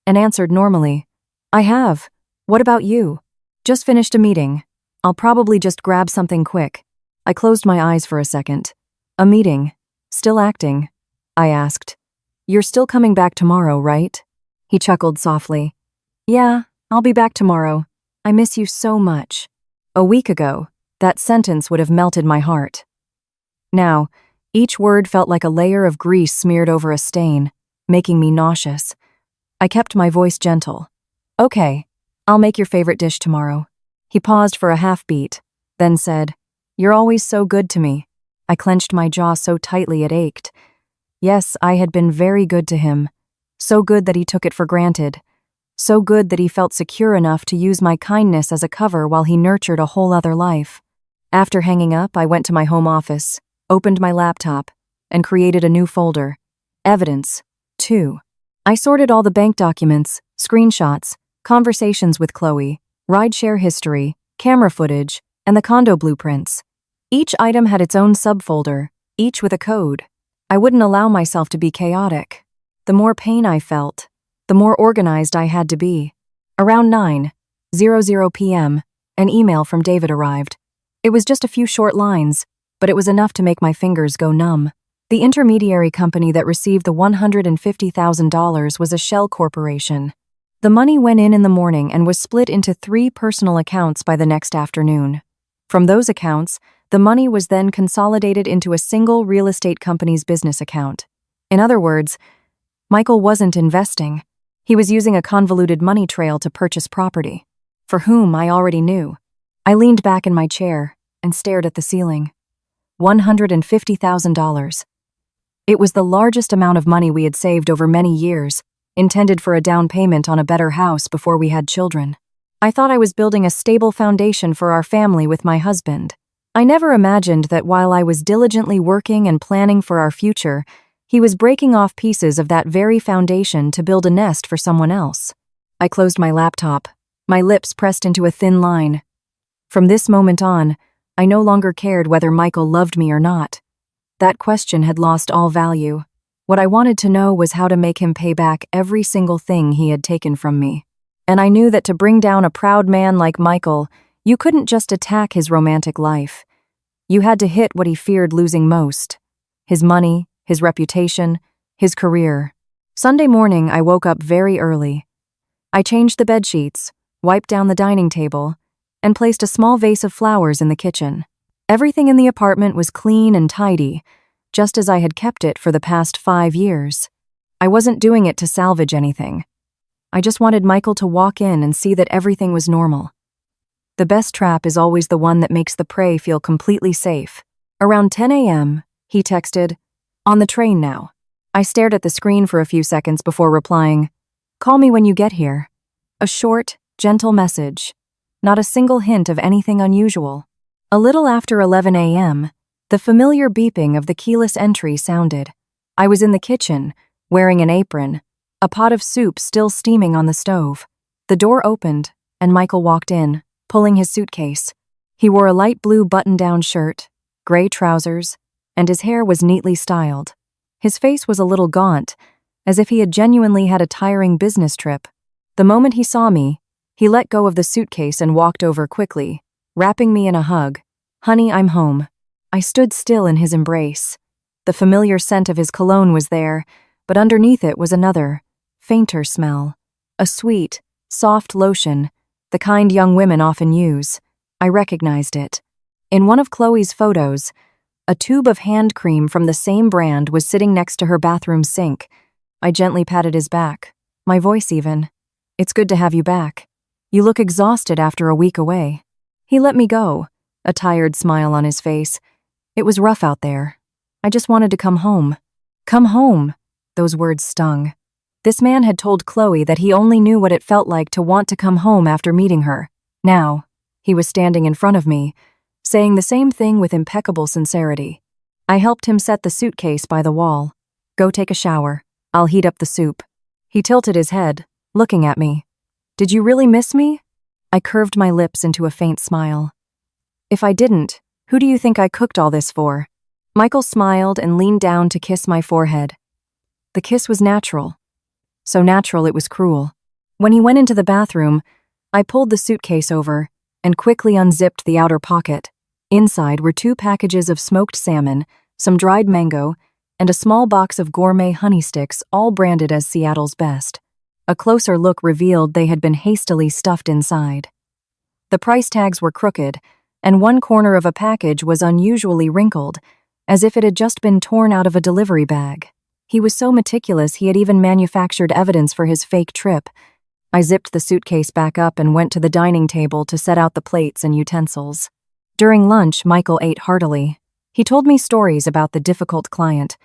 and answered normally, "I have. What about you?" "Just finished a meeting. I'll probably just grab something quick." I closed my eyes for a second. A meeting. Still acting? I asked. You're still coming back tomorrow, right? He chuckled softly. Yeah, I'll be back tomorrow. I miss you so much. A week ago, that sentence would have melted my heart. Now, each word felt like a layer of grease smeared over a stain, making me nauseous. I kept my voice gentle. Okay, I'll make your favorite dish tomorrow. He paused for a half-beat, then said, You're always so good to me. I clenched my jaw so tightly it ached. Yes, I had been very good to him. So good that he took it for granted. So good that he felt secure enough to use my kindness as a cover while he nurtured a whole other life. After hanging up, I went to my home office, opened my laptop, and created a new folder. Evidence 2. I sorted all the bank documents, screenshots, conversations with Chloe, rideshare history, camera footage, and the condo blueprints. Each item had its own subfolder, each with a code. I wouldn't allow myself to be chaotic. The more pain I felt, the more organized I had to be. Around 9:00 p.m., an email from David arrived. It was just a few short lines, but it was enough to make my fingers go numb. The intermediary company that received the $150,000 was a shell corporation. The money went in the morning and was split into 3 personal accounts by the next afternoon. From those accounts, the money was then consolidated into a single real estate company's business account. In other words, Michael wasn't investing. He was using a convoluted money trail to purchase property. For whom, I already knew. I leaned back in my chair and stared at the ceiling. $150,000. It was the largest amount of money we had saved over many years, intended for a down payment on a better house before we had children. I thought I was building a stable foundation for our family with my husband. I never imagined that while I was diligently working and planning for our future, he was breaking off pieces of that very foundation to build a nest for someone else. I closed my laptop, my lips pressed into a thin line. From this moment on, I no longer cared whether Michael loved me or not. That question had lost all value. What I wanted to know was how to make him pay back every single thing he had taken from me. And I knew that to bring down a proud man like Michael, you couldn't just attack his romantic life. You had to hit what he feared losing most: his money, his reputation, his career. Sunday morning, I woke up very early. I changed the bedsheets, wiped down the dining table, and placed a small vase of flowers in the kitchen. Everything in the apartment was clean and tidy, just as I had kept it for the past 5 years. I wasn't doing it to salvage anything. I just wanted Michael to walk in and see that everything was normal. The best trap is always the one that makes the prey feel completely safe. Around 10 a.m., he texted, "On the train now." I stared at the screen for a few seconds before replying, "Call me when you get here." A short, gentle message. Not a single hint of anything unusual. A little after 11 a.m., the familiar beeping of the keyless entry sounded. I was in the kitchen, wearing an apron, a pot of soup still steaming on the stove. The door opened, and Michael walked in, pulling his suitcase. He wore a light blue button-down shirt, gray trousers, and his hair was neatly styled. His face was a little gaunt, as if he had genuinely had a tiring business trip. The moment he saw me, he let go of the suitcase and walked over quickly, wrapping me in a hug. "Honey, I'm home." I stood still in his embrace. The familiar scent of his cologne was there, but underneath it was another, fainter smell. A sweet, soft lotion, the kind young women often use. I recognized it. In one of Chloe's photos, a tube of hand cream from the same brand was sitting next to her bathroom sink. I gently patted his back, my voice even. "It's good to have you back. You look exhausted after a week away." He let me go, a tired smile on his face. It was rough out there. I just wanted to come home. Come home. Those words stung. This man had told Chloe that he only knew what it felt like to want to come home after meeting her. Now, he was standing in front of me, saying the same thing with impeccable sincerity. I helped him set the suitcase by the wall. "Go take a shower. I'll heat up the soup." He tilted his head, looking at me. "Did you really miss me?" I curved my lips into a faint smile. "If I didn't, who do you think I cooked all this for?" Michael smiled and leaned down to kiss my forehead. The kiss was natural. So natural it was cruel. When he went into the bathroom, I pulled the suitcase over and quickly unzipped the outer pocket. Inside were 2 packages of smoked salmon, some dried mango, and a small box of gourmet honey sticks, all branded as Seattle's best. A closer look revealed they had been hastily stuffed inside. The price tags were crooked, and one corner of a package was unusually wrinkled, as if it had just been torn out of a delivery bag. He was so meticulous he had even manufactured evidence for his fake trip. I zipped the suitcase back up and went to the dining table to set out the plates and utensils. During lunch, Michael ate heartily. He told me stories about the difficult client,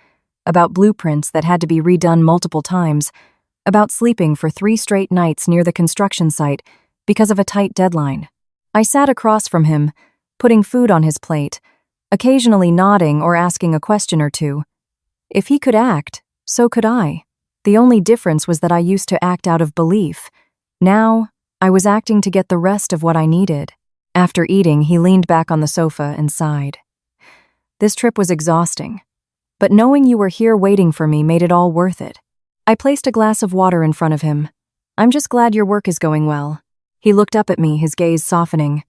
about blueprints that had to be redone multiple times, about sleeping for 3 straight nights near the construction site because of a tight deadline. I sat across from him, putting food on his plate, occasionally nodding or asking a question or two. If he could act, so could I. The only difference was that I used to act out of belief. Now, I was acting to get the rest of what I needed. After eating, he leaned back on the sofa and sighed. This trip was exhausting, but knowing you were here waiting for me made it all worth it. I placed a glass of water in front of him. I'm just glad your work is going well. He looked up at me, his gaze softening.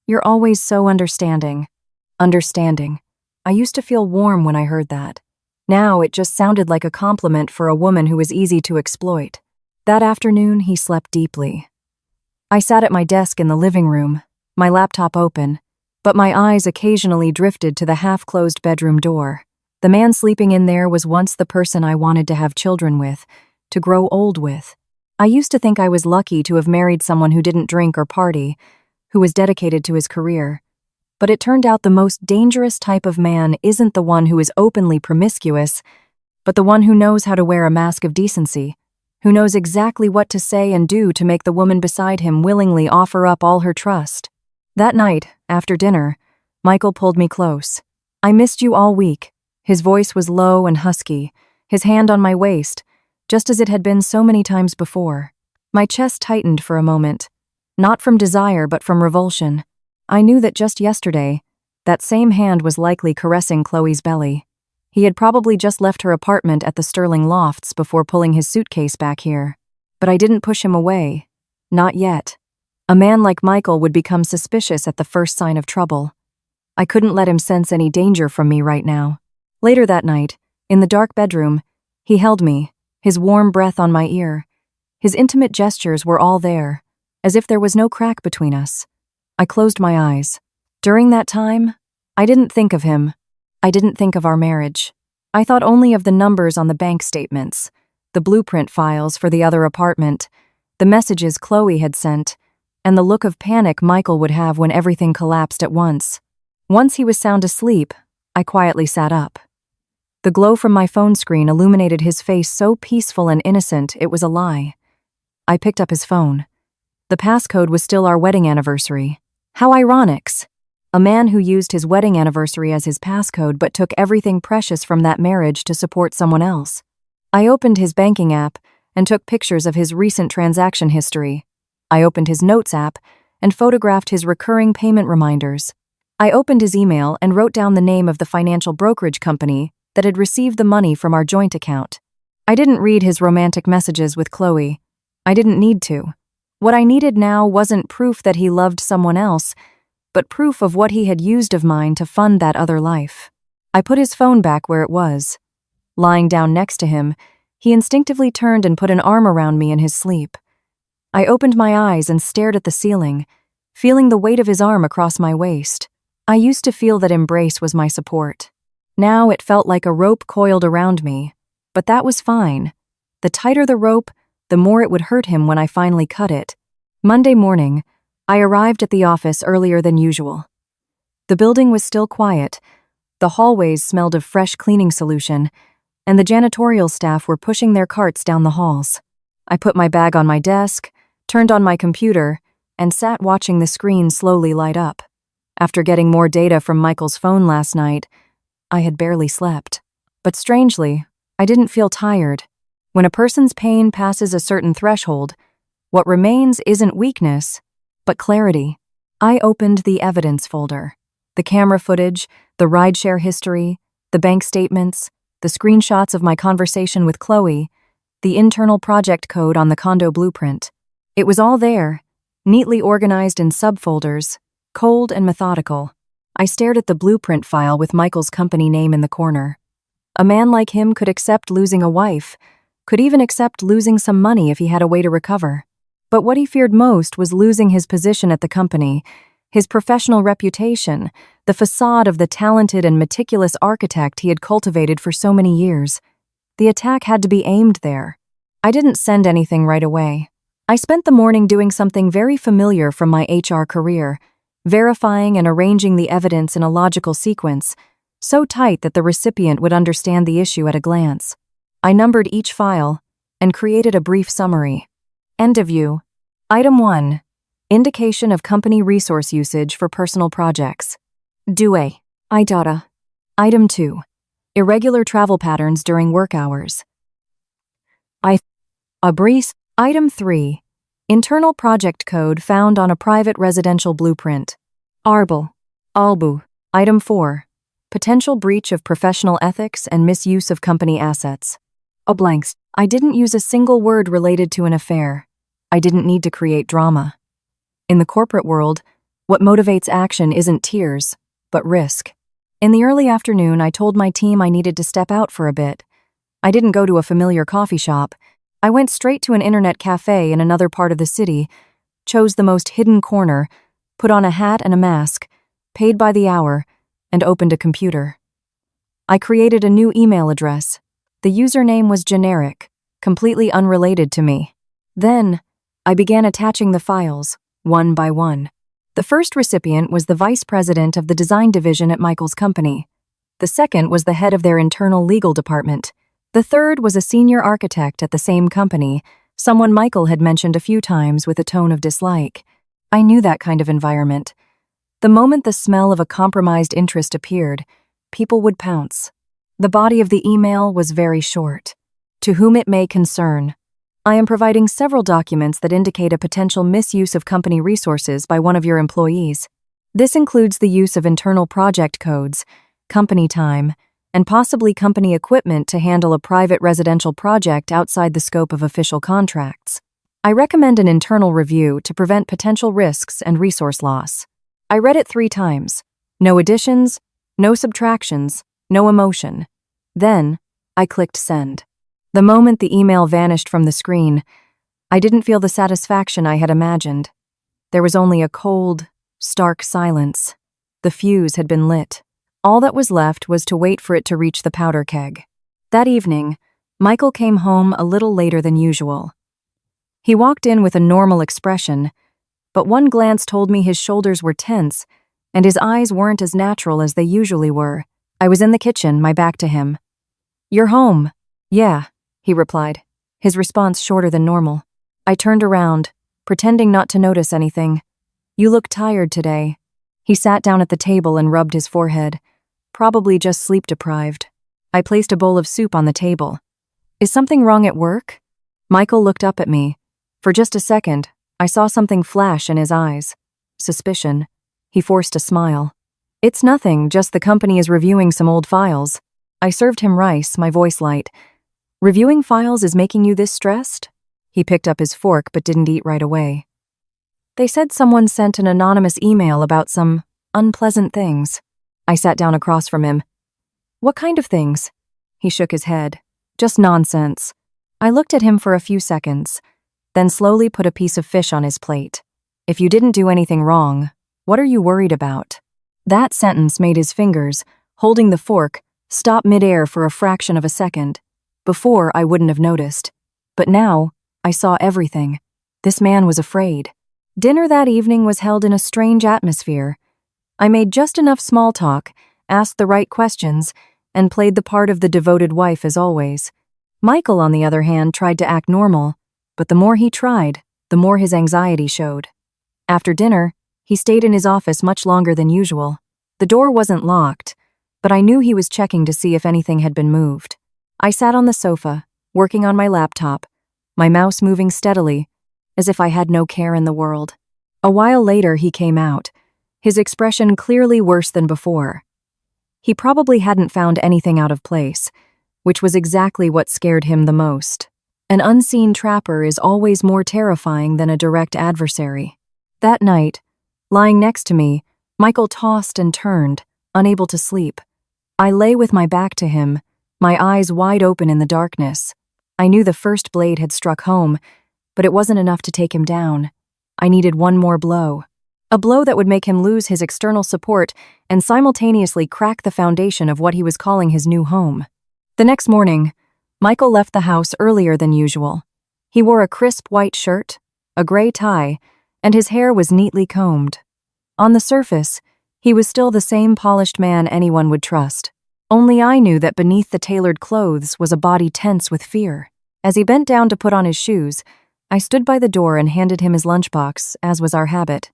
You're always so understanding. Understanding. I used to feel warm when I heard that. Now it just sounded like a compliment for a woman who was easy to exploit. That afternoon, he slept deeply. I sat at my desk in the living room, my laptop open, but my eyes occasionally drifted to the half-closed bedroom door. The man sleeping in there was once the person I wanted to have children with, to grow old with. I used to think I was lucky to have married someone who didn't drink or party, who was dedicated to his career. But it turned out the most dangerous type of man isn't the one who is openly promiscuous, but the one who knows how to wear a mask of decency, who knows exactly what to say and do to make the woman beside him willingly offer up all her trust. That night, after dinner, Michael pulled me close. I missed you all week. His voice was low and husky, his hand on my waist, just as it had been so many times before. My chest tightened for a moment, not from desire but from revulsion. I knew that just yesterday, that same hand was likely caressing Chloe's belly. He had probably just left her apartment at the Sterling Lofts before pulling his suitcase back here. But I didn't push him away. Not yet. A man like Michael would become suspicious at the first sign of trouble. I couldn't let him sense any danger from me right now. Later that night, in the dark bedroom, he held me, his warm breath on my ear. His intimate gestures were all there, as if there was no crack between us. I closed my eyes. During that time, I didn't think of him. I didn't think of our marriage. I thought only of the numbers on the bank statements, the blueprint files for the other apartment, the messages Chloe had sent, and the look of panic Michael would have when everything collapsed at once. Once he was sound asleep, I quietly sat up. The glow from my phone screen illuminated his face so peaceful and innocent it was a lie. I picked up his phone. The passcode was still our wedding anniversary. How ironic. A man who used his wedding anniversary as his passcode but took everything precious from that marriage to support someone else. I opened his banking app and took pictures of his recent transaction history. I opened his notes app and photographed his recurring payment reminders. I opened his email and wrote down the name of the financial brokerage company that had received the money from our joint account. I didn't read his romantic messages with Chloe. I didn't need to. What I needed now wasn't proof that he loved someone else, but proof of what he had used of mine to fund that other life. I put his phone back where it was. Lying down next to him, he instinctively turned and put an arm around me in his sleep. I opened my eyes and stared at the ceiling, feeling the weight of his arm across my waist. I used to feel that embrace was my support. Now it felt like a rope coiled around me, but that was fine. The tighter the rope, the more it would hurt him when I finally cut it. Monday morning, I arrived at the office earlier than usual. The building was still quiet, the hallways smelled of fresh cleaning solution, and the janitorial staff were pushing their carts down the halls. I put my bag on my desk, turned on my computer, and sat watching the screen slowly light up. After getting more data from Michael's phone last night, I had barely slept. But strangely, I didn't feel tired. When a person's pain passes a certain threshold, what remains isn't weakness, but clarity. I opened the evidence folder. The camera footage, the rideshare history, the bank statements, the screenshots of my conversation with Chloe, the internal project code on the condo blueprint. It was all there, neatly organized in subfolders, cold and methodical. I stared at the blueprint file with Michael's company name in the corner. A man like him could accept losing a wife, could even accept losing some money if he had a way to recover. But what he feared most was losing his position at the company, his professional reputation, the facade of the talented and meticulous architect he had cultivated for so many years. The attack had to be aimed there. I didn't send anything right away. I spent the morning doing something very familiar from my HR career, verifying and arranging the evidence in a logical sequence, so tight that the recipient would understand the issue at a glance. I numbered each file and created a brief summary. End of view. Item 1. Indication of company resource usage for personal projects. Due. IDATA. Item 2. Irregular travel patterns during work hours. A brief. Item 3. Internal project code found on a private residential blueprint. ALBU. Item 4. Potential breach of professional ethics and misuse of company assets. Blanks. I didn't use a single word related to an affair. I didn't need to create drama. In the corporate world, what motivates action isn't tears, but risk. In the early afternoon, I told my team I needed to step out for a bit. I didn't go to a familiar coffee shop. I went straight to an internet cafe in another part of the city, chose the most hidden corner, put on a hat and a mask, paid by the hour, and opened a computer. I created a new email address. The username was generic, completely unrelated to me. Then, I began attaching the files, one by one. The first recipient was the vice president of the design division at Michael's company. The second was the head of their internal legal department. The third was a senior architect at the same company, someone Michael had mentioned a few times with a tone of dislike. I knew that kind of environment. The moment the smell of a compromised interest appeared, people would pounce. The body of the email was very short. To whom it may concern. I am providing several documents that indicate a potential misuse of company resources by one of your employees. This includes the use of internal project codes, company time, and possibly company equipment to handle a private residential project outside the scope of official contracts. I recommend an internal review to prevent potential risks and resource loss. I read it 3 times. No additions, no subtractions, no emotion. Then, I clicked send. The moment the email vanished from the screen, I didn't feel the satisfaction I had imagined. There was only a cold, stark silence. The fuse had been lit. All that was left was to wait for it to reach the powder keg. That evening, Michael came home a little later than usual. He walked in with a normal expression, but one glance told me his shoulders were tense and his eyes weren't as natural as they usually were. I was in the kitchen, my back to him. "You're home." "Yeah," he replied, his response shorter than normal. I turned around, pretending not to notice anything. "You look tired today." He sat down at the table and rubbed his forehead, probably just sleep-deprived. I placed a bowl of soup on the table. "Is something wrong at work?" Michael looked up at me. For just a second, I saw something flash in his eyes. Suspicion. He forced a smile. "It's nothing, just the company is reviewing some old files." I served him rice, my voice light. "Reviewing files is making you this stressed?" He picked up his fork but didn't eat right away. "They said someone sent an anonymous email about some unpleasant things." I sat down across from him. "What kind of things?" He shook his head. "Just nonsense." I looked at him for a few seconds, then slowly put a piece of fish on his plate. "If you didn't do anything wrong, what are you worried about?" That sentence made his fingers, holding the fork, stop midair for a fraction of a second. Before, I wouldn't have noticed. But now, I saw everything. This man was afraid. Dinner that evening was held in a strange atmosphere. I made just enough small talk, asked the right questions, and played the part of the devoted wife as always. Michael, on the other hand, tried to act normal, but the more he tried, the more his anxiety showed. After dinner, he stayed in his office much longer than usual. The door wasn't locked, but I knew he was checking to see if anything had been moved. I sat on the sofa, working on my laptop, my mouse moving steadily, as if I had no care in the world. A while later, he came out, his expression clearly worse than before. He probably hadn't found anything out of place, which was exactly what scared him the most. An unseen trapper is always more terrifying than a direct adversary. That night, lying next to me, Michael tossed and turned, unable to sleep. I lay with my back to him, my eyes wide open in the darkness. I knew the first blade had struck home, but it wasn't enough to take him down. I needed one more blow. A blow that would make him lose his external support and simultaneously crack the foundation of what he was calling his new home. The next morning, Michael left the house earlier than usual. He wore a crisp white shirt, a gray tie, and his hair was neatly combed. On the surface, he was still the same polished man anyone would trust. Only I knew that beneath the tailored clothes was a body tense with fear. As he bent down to put on his shoes, I stood by the door and handed him his lunchbox, as was our habit.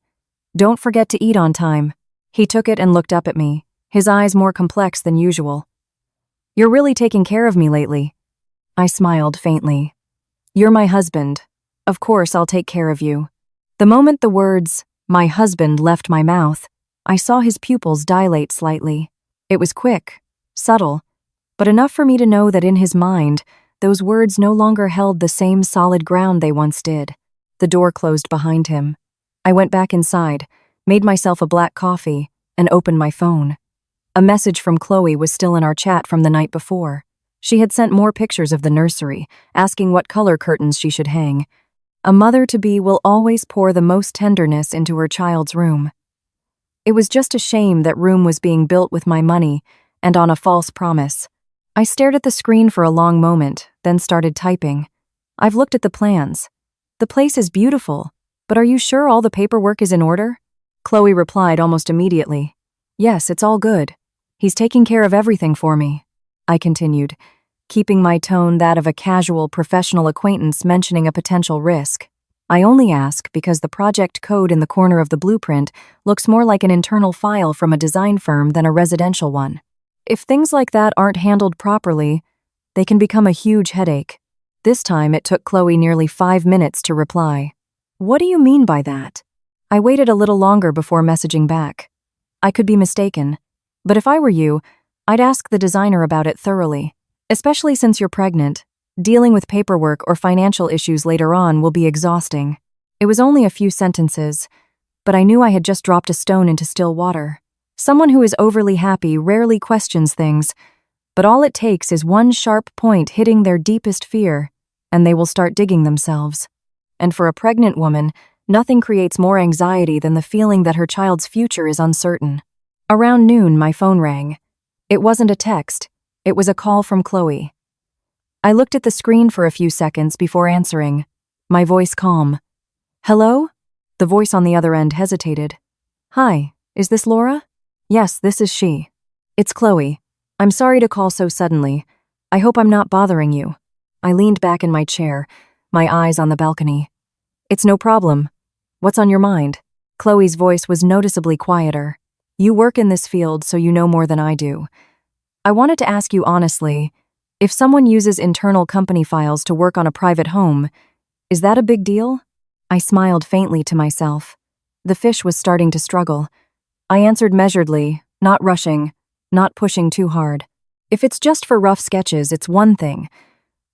"Don't forget to eat on time." He took it and looked up at me, his eyes more complex than usual. "You're really taking care of me lately." I smiled faintly. "You're my husband. Of course I'll take care of you." The moment the words, "my husband," left my mouth, I saw his pupils dilate slightly. It was quick, subtle, but enough for me to know that in his mind, those words no longer held the same solid ground they once did. The door closed behind him. I went back inside, made myself a black coffee, and opened my phone. A message from Chloe was still in our chat from the night before. She had sent more pictures of the nursery, asking what color curtains she should hang. A mother-to-be will always pour the most tenderness into her child's room. It was just a shame that room was being built with my money and on a false promise. I stared at the screen for a long moment, then started typing. "I've looked at the plans. The place is beautiful, but are you sure all the paperwork is in order?" Chloe replied almost immediately. "Yes, it's all good. He's taking care of everything for me." I continued, keeping my tone that of a casual professional acquaintance mentioning a potential risk. "I only ask because the project code in the corner of the blueprint looks more like an internal file from a design firm than a residential one. If things like that aren't handled properly, they can become a huge headache." This time it took Chloe nearly 5 minutes to reply. "What do you mean by that?" I waited a little longer before messaging back. I could be mistaken, but if I were you, I'd ask the designer about it thoroughly. Especially since you're pregnant, dealing with paperwork or financial issues later on will be exhausting. It was only a few sentences, but I knew I had just dropped a stone into still water. Someone who is overly happy rarely questions things, but all it takes is one sharp point hitting their deepest fear, and they will start digging themselves. And for a pregnant woman, nothing creates more anxiety than the feeling that her child's future is uncertain. Around noon, my phone rang. It wasn't a text, it was a call from Chloe. I looked at the screen for a few seconds before answering, my voice calm. "Hello?" The voice on the other end hesitated. "Hi, is this Laura?" "Yes, this is she." "It's Chloe. I'm sorry to call so suddenly. I hope I'm not bothering you." I leaned back in my chair, my eyes on the balcony. "It's no problem. What's on your mind?" Chloe's voice was noticeably quieter. "You work in this field, so you know more than I do. I wanted to ask you honestly, if someone uses internal company files to work on a private home, is that a big deal?" I smiled faintly to myself. The fish was starting to struggle. I answered measuredly, not rushing, not pushing too hard. "If it's just for rough sketches, it's one thing.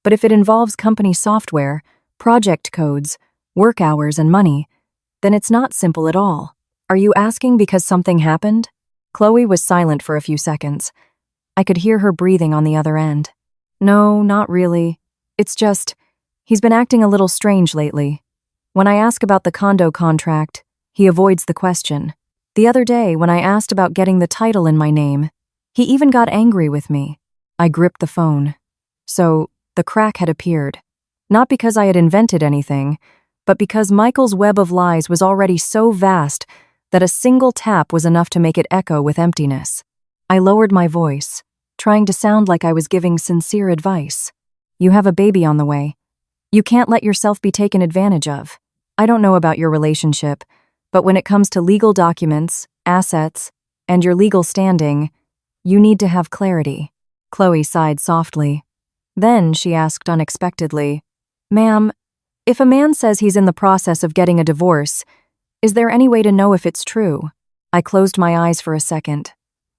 But if it involves company software, project codes, work hours, and money, then it's not simple at all. Are you asking because something happened?" Chloe was silent for a few seconds. I could hear her breathing on the other end. "No, not really. It's just, he's been acting a little strange lately. When I ask about the condo contract, he avoids the question. The other day, when I asked about getting the title in my name, he even got angry with me." I gripped the phone. So, the crack had appeared. Not because I had invented anything, but because Michael's web of lies was already so vast that a single tap was enough to make it echo with emptiness. I lowered my voice, trying to sound like I was giving sincere advice. "You have a baby on the way. You can't let yourself be taken advantage of. I don't know about your relationship, but when it comes to legal documents, assets, and your legal standing, you need to have clarity." Chloe sighed softly. Then she asked unexpectedly, "Ma'am, if a man says he's in the process of getting a divorce, is there any way to know if it's true?" I closed my eyes for a second.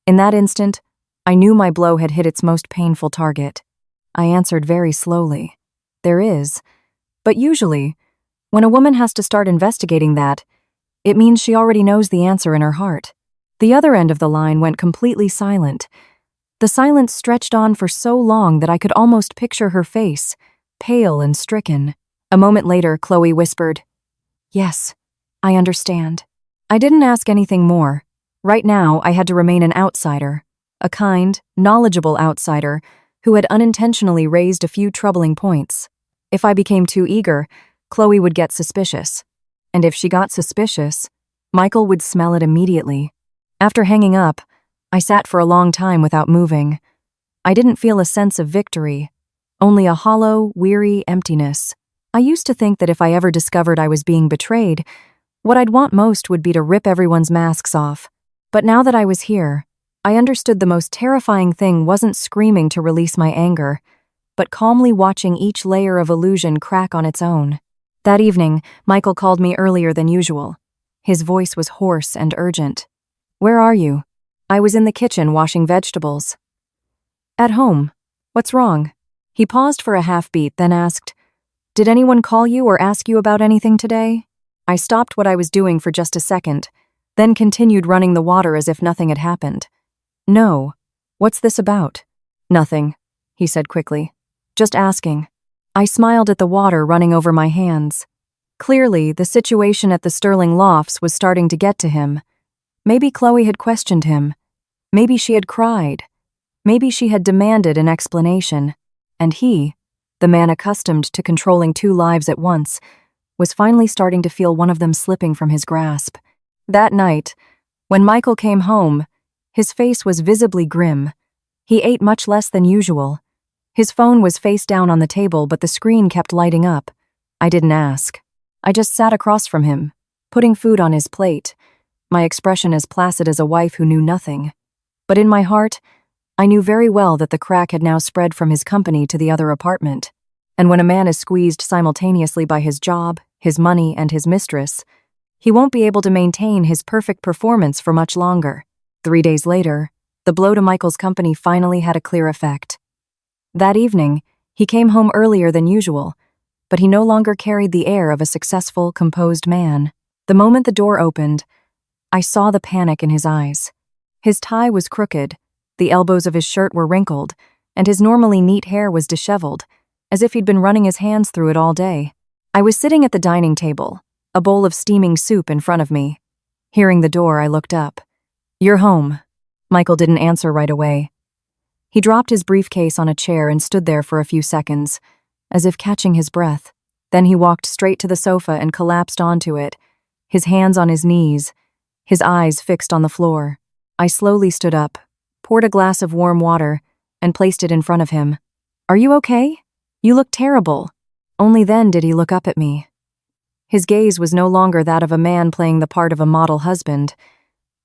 In that instant, I knew my blow had hit its most painful target. I answered very slowly. "There is. But usually, when a woman has to start investigating that, it means she already knows the answer in her heart." The other end of the line went completely silent. The silence stretched on for so long that I could almost picture her face, pale and stricken. A moment later, Chloe whispered, "Yes, I understand." I didn't ask anything more. Right now, I had to remain an outsider, a kind, knowledgeable outsider who had unintentionally raised a few troubling points. If I became too eager, Chloe would get suspicious. And if she got suspicious, Michael would smell it immediately. After hanging up, I sat for a long time without moving. I didn't feel a sense of victory, only a hollow, weary emptiness. I used to think that if I ever discovered I was being betrayed, what I'd want most would be to rip everyone's masks off. But now that I was here, I understood the most terrifying thing wasn't screaming to release my anger, but calmly watching each layer of illusion crack on its own. That evening, Michael called me earlier than usual. His voice was hoarse and urgent. "Where are you?" "I was in the kitchen washing vegetables." "At home. What's wrong?" He paused for a half-beat, then asked, "Did anyone call you or ask you about anything today?" I stopped what I was doing for just a second, then continued running the water as if nothing had happened. "No. What's this about?" "Nothing," he said quickly. "Just asking." I smiled at the water running over my hands. Clearly, the situation at the Sterling Lofts was starting to get to him. Maybe Chloe had questioned him. Maybe she had cried. Maybe she had demanded an explanation. And he, the man accustomed to controlling two lives at once, was finally starting to feel one of them slipping from his grasp. That night, when Michael came home, his face was visibly grim. He ate much less than usual. His phone was face down on the table, but the screen kept lighting up. I didn't ask. I just sat across from him, putting food on his plate, my expression as placid as a wife who knew nothing. But in my heart, I knew very well that the crack had now spread from his company to the other apartment. And when a man is squeezed simultaneously by his job, his money, and his mistress, he won't be able to maintain his perfect performance for much longer. 3 days later, the blow to Michael's company finally had a clear effect. That evening, he came home earlier than usual, but he no longer carried the air of a successful, composed man. The moment the door opened, I saw the panic in his eyes. His tie was crooked, the elbows of his shirt were wrinkled, and his normally neat hair was disheveled, as if he'd been running his hands through it all day. I was sitting at the dining table, a bowl of steaming soup in front of me. Hearing the door, I looked up. "You're home." Michael didn't answer right away. He dropped his briefcase on a chair and stood there for a few seconds, as if catching his breath. Then he walked straight to the sofa and collapsed onto it, his hands on his knees, his eyes fixed on the floor. I slowly stood up, poured a glass of warm water, and placed it in front of him. "Are you okay? You look terrible." Only then did he look up at me. His gaze was no longer that of a man playing the part of a model husband.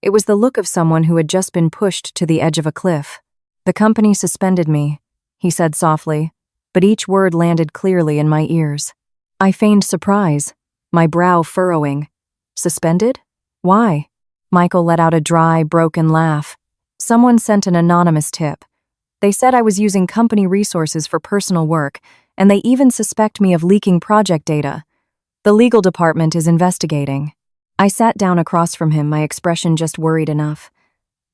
It was the look of someone who had just been pushed to the edge of a cliff. "The company suspended me," he said softly, but each word landed clearly in my ears. I feigned surprise, my brow furrowing. "Suspended? Why?" Michael let out a dry, broken laugh. "Someone sent an anonymous tip. They said I was using company resources for personal work, and they even suspect me of leaking project data. The legal department is investigating." I sat down across from him, my expression just worried enough.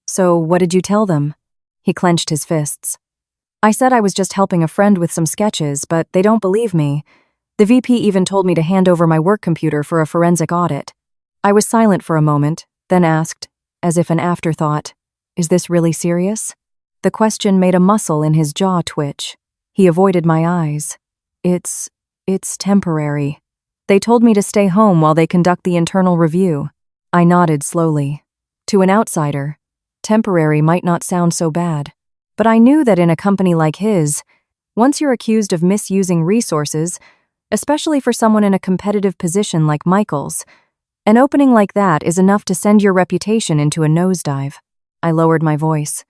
"So, what did you tell them?" He clenched his fists. "I said I was just helping a friend with some sketches, but they don't believe me. The VP even told me to hand over my work computer for a forensic audit." I was silent for a moment, then asked, as if an afterthought, "Is this really serious?" The question made a muscle in his jaw twitch. He avoided my eyes. It's temporary. They told me to stay home while they conduct the internal review." I nodded slowly. To an outsider, temporary might not sound so bad. But I knew that in a company like his, once you're accused of misusing resources, especially for someone in a competitive position like Michael's, an opening like that is enough to send your reputation into a nosedive. I lowered my voice.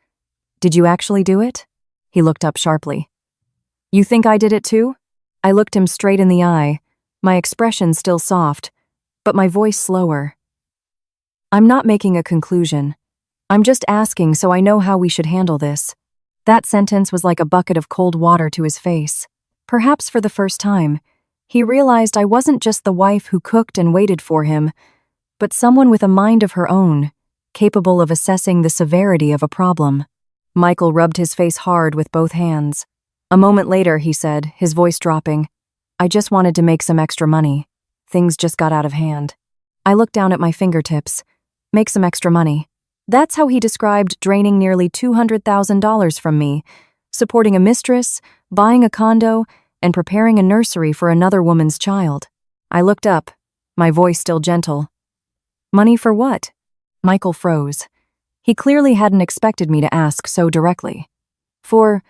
"Did you actually do it?" He looked up sharply. "You think I did it too?" I looked him straight in the eye, my expression still soft, but my voice slower. "I'm not making a conclusion. I'm just asking so I know how we should handle this." That sentence was like a bucket of cold water to his face. Perhaps for the first time, he realized I wasn't just the wife who cooked and waited for him, but someone with a mind of her own, capable of assessing the severity of a problem. Michael rubbed his face hard with both hands. A moment later, he said, his voice dropping, "I just wanted to make some extra money. Things just got out of hand." I looked down at my fingertips. Make some extra money. That's how he described draining nearly $200,000 from me, supporting a mistress, buying a condo, and preparing a nursery for another woman's child. I looked up, my voice still gentle. Money for what? Michael froze. He clearly hadn't expected me to ask so directly. For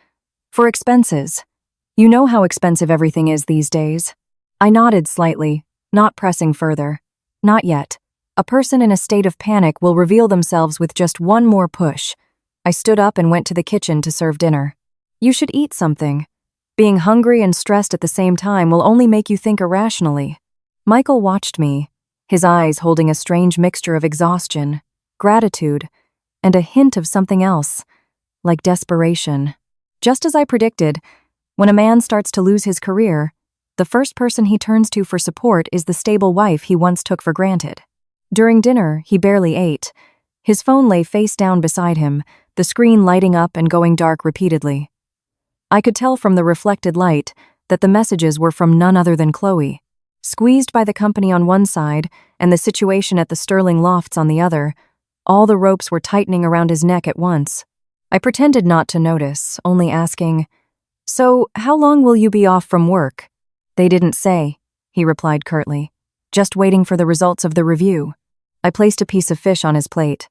expenses. You know how expensive everything is these days. I nodded slightly, not pressing further. Not yet. A person in a state of panic will reveal themselves with just one more push. I stood up and went to the kitchen to serve dinner. You should eat something. Being hungry and stressed at the same time will only make you think irrationally. Michael watched me, his eyes holding a strange mixture of exhaustion, gratitude, and a hint of something else, like desperation. Just as I predicted, when a man starts to lose his career, the first person he turns to for support is the stable wife he once took for granted. During dinner, he barely ate. His phone lay face down beside him, the screen lighting up and going dark repeatedly. I could tell from the reflected light that the messages were from none other than Chloe. Squeezed by the company on one side and the situation at the Sterling Lofts on the other, all the ropes were tightening around his neck at once. I pretended not to notice, only asking, "So, how long will you be off from work?" "They didn't say," he replied curtly. "Just waiting for the results of the review." I placed a piece of fish on his plate.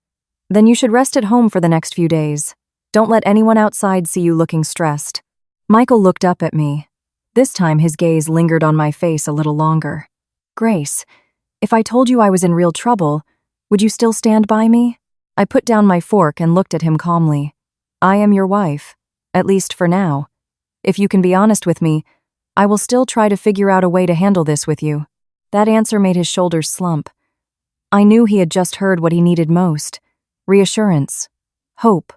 "Then you should rest at home for the next few days. Don't let anyone outside see you looking stressed." Michael looked up at me. This time his gaze lingered on my face a little longer. "Grace, if I told you I was in real trouble, would you still stand by me?" I put down my fork and looked at him calmly. "I am your wife, at least for now. If you can be honest with me, I will still try to figure out a way to handle this with you." That answer made his shoulders slump. I knew he had just heard what he needed most: reassurance, hope,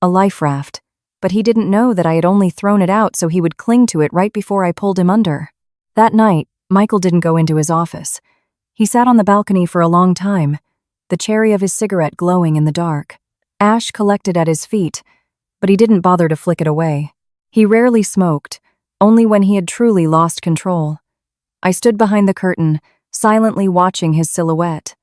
a life raft. But he didn't know that I had only thrown it out so he would cling to it right before I pulled him under. That night, Michael didn't go into his office. He sat on the balcony for a long time, the cherry of his cigarette glowing in the dark. Ash collected at his feet, but he didn't bother to flick it away. He rarely smoked, only when he had truly lost control. I stood behind the curtain, silently watching his silhouette.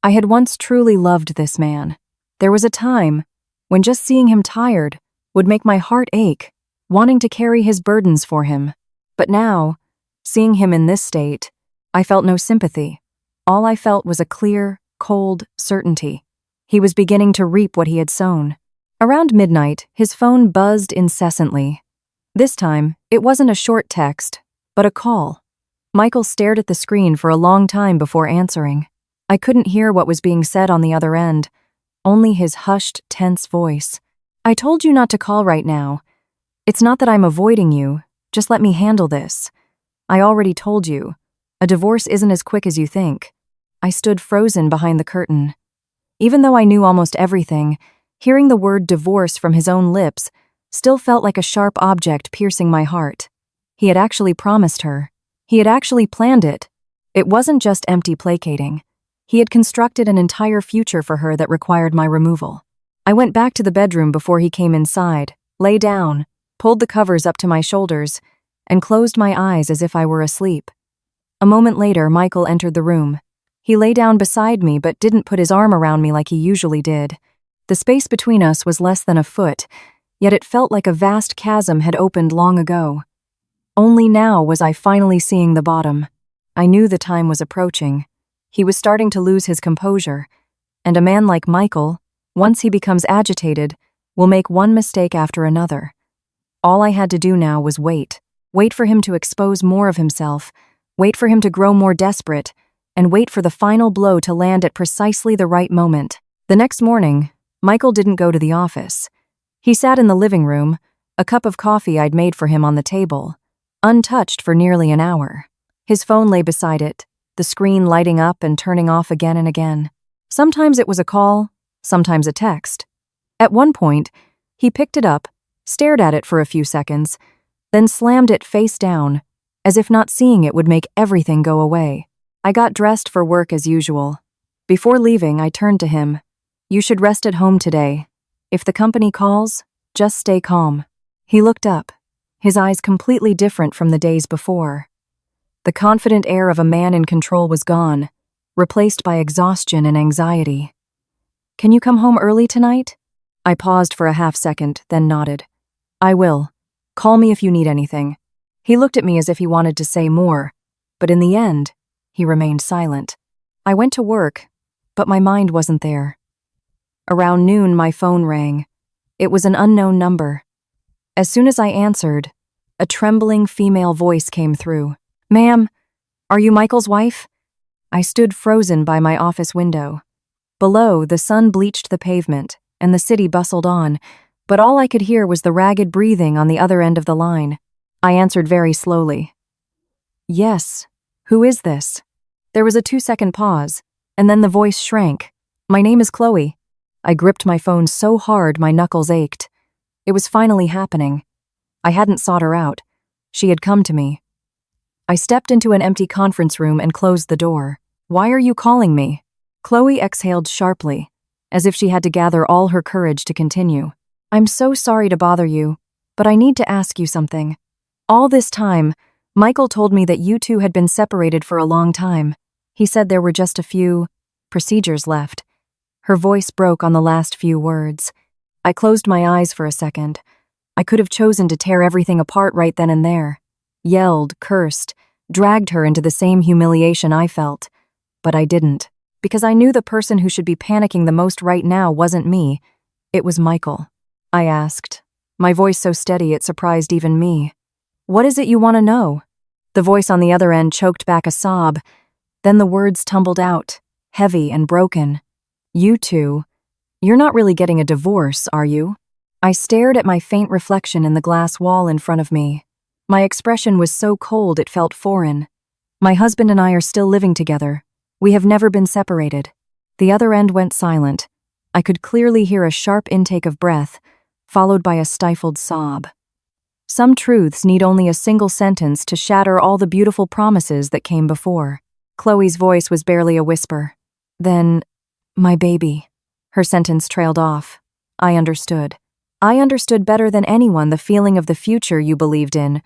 I had once truly loved this man. There was a time when just seeing him tired would make my heart ache, wanting to carry his burdens for him. But now, seeing him in this state, I felt no sympathy. All I felt was a clear, cold certainty. He was beginning to reap what he had sown. Around midnight, his phone buzzed incessantly. This time, it wasn't a short text, but a call. Michael stared at the screen for a long time before answering. I couldn't hear what was being said on the other end, only his hushed, tense voice. "I told you not to call right now. It's not that I'm avoiding you, just let me handle this. I already told you, a divorce isn't as quick as you think." I stood frozen behind the curtain. Even though I knew almost everything, hearing the word divorce from his own lips still felt like a sharp object piercing my heart. He had actually promised her. He had actually planned it. It wasn't just empty placating. He had constructed an entire future for her that required my removal. I went back to the bedroom before he came inside, lay down, pulled the covers up to my shoulders, and closed my eyes as if I were asleep. A moment later, Michael entered the room. He lay down beside me but didn't put his arm around me like he usually did. The space between us was less than a foot, yet it felt like a vast chasm had opened long ago. Only now was I finally seeing the bottom. I knew the time was approaching. He was starting to lose his composure, and a man like Michael, once he becomes agitated, will make one mistake after another. All I had to do now was wait for him to expose more of himself, wait for him to grow more desperate, and wait for the final blow to land at precisely the right moment. The next morning, Michael didn't go to the office. He sat in the living room, a cup of coffee I'd made for him on the table, untouched for nearly an hour. His phone lay beside it, the screen lighting up and turning off again and again. Sometimes it was a call, sometimes a text. At one point, he picked it up, stared at it for a few seconds, then slammed it face down, as if not seeing it would make everything go away. I got dressed for work as usual. Before leaving, I turned to him. "You should rest at home today. If the company calls, Just stay calm. He looked up, his eyes completely different from the days before. The confident air of a man in control was gone, replaced by exhaustion and anxiety. Can you come home early tonight? I paused for a half-second, then nodded. I will. Call me if you need anything. He looked at me as if he wanted to say more, but in the end, he remained silent. I went to work, but my mind wasn't there. Around noon, my phone rang. It was an unknown number. As soon as I answered, a trembling female voice came through. Ma'am, are you Michael's wife? I stood frozen by my office window. Below, the sun bleached the pavement, and the city bustled on, but all I could hear was the ragged breathing on the other end of the line. I answered very slowly. Yes, who is this? There was a 2-second pause, and then the voice shrank. My name is Chloe. I gripped my phone so hard my knuckles ached. It was finally happening. I hadn't sought her out. She had come to me. I stepped into an empty conference room and closed the door. Why are you calling me? Chloe exhaled sharply, as if she had to gather all her courage to continue. I'm so sorry to bother you, but I need to ask you something. All this time, Michael told me that you two had been separated for a long time. He said there were just a few procedures left. Her voice broke on the last few words. I closed my eyes for a second. I could have chosen to tear everything apart right then and there. Yelled, cursed, dragged her into the same humiliation I felt. But I didn't, because I knew the person who should be panicking the most right now wasn't me. It was Michael. I asked, my voice so steady it surprised even me. What is it you want to know? The voice on the other end choked back a sob. Then the words tumbled out, heavy and broken. You two, you're not really getting a divorce, are you? I stared at my faint reflection in the glass wall in front of me. My expression was so cold it felt foreign. My husband and I are still living together. We have never been separated. The other end went silent. I could clearly hear a sharp intake of breath, followed by a stifled sob. Some truths need only a single sentence to shatter all the beautiful promises that came before. Chloe's voice was barely a whisper. Then, my baby. Her sentence trailed off. I understood. I understood better than anyone the feeling of the future you believed in,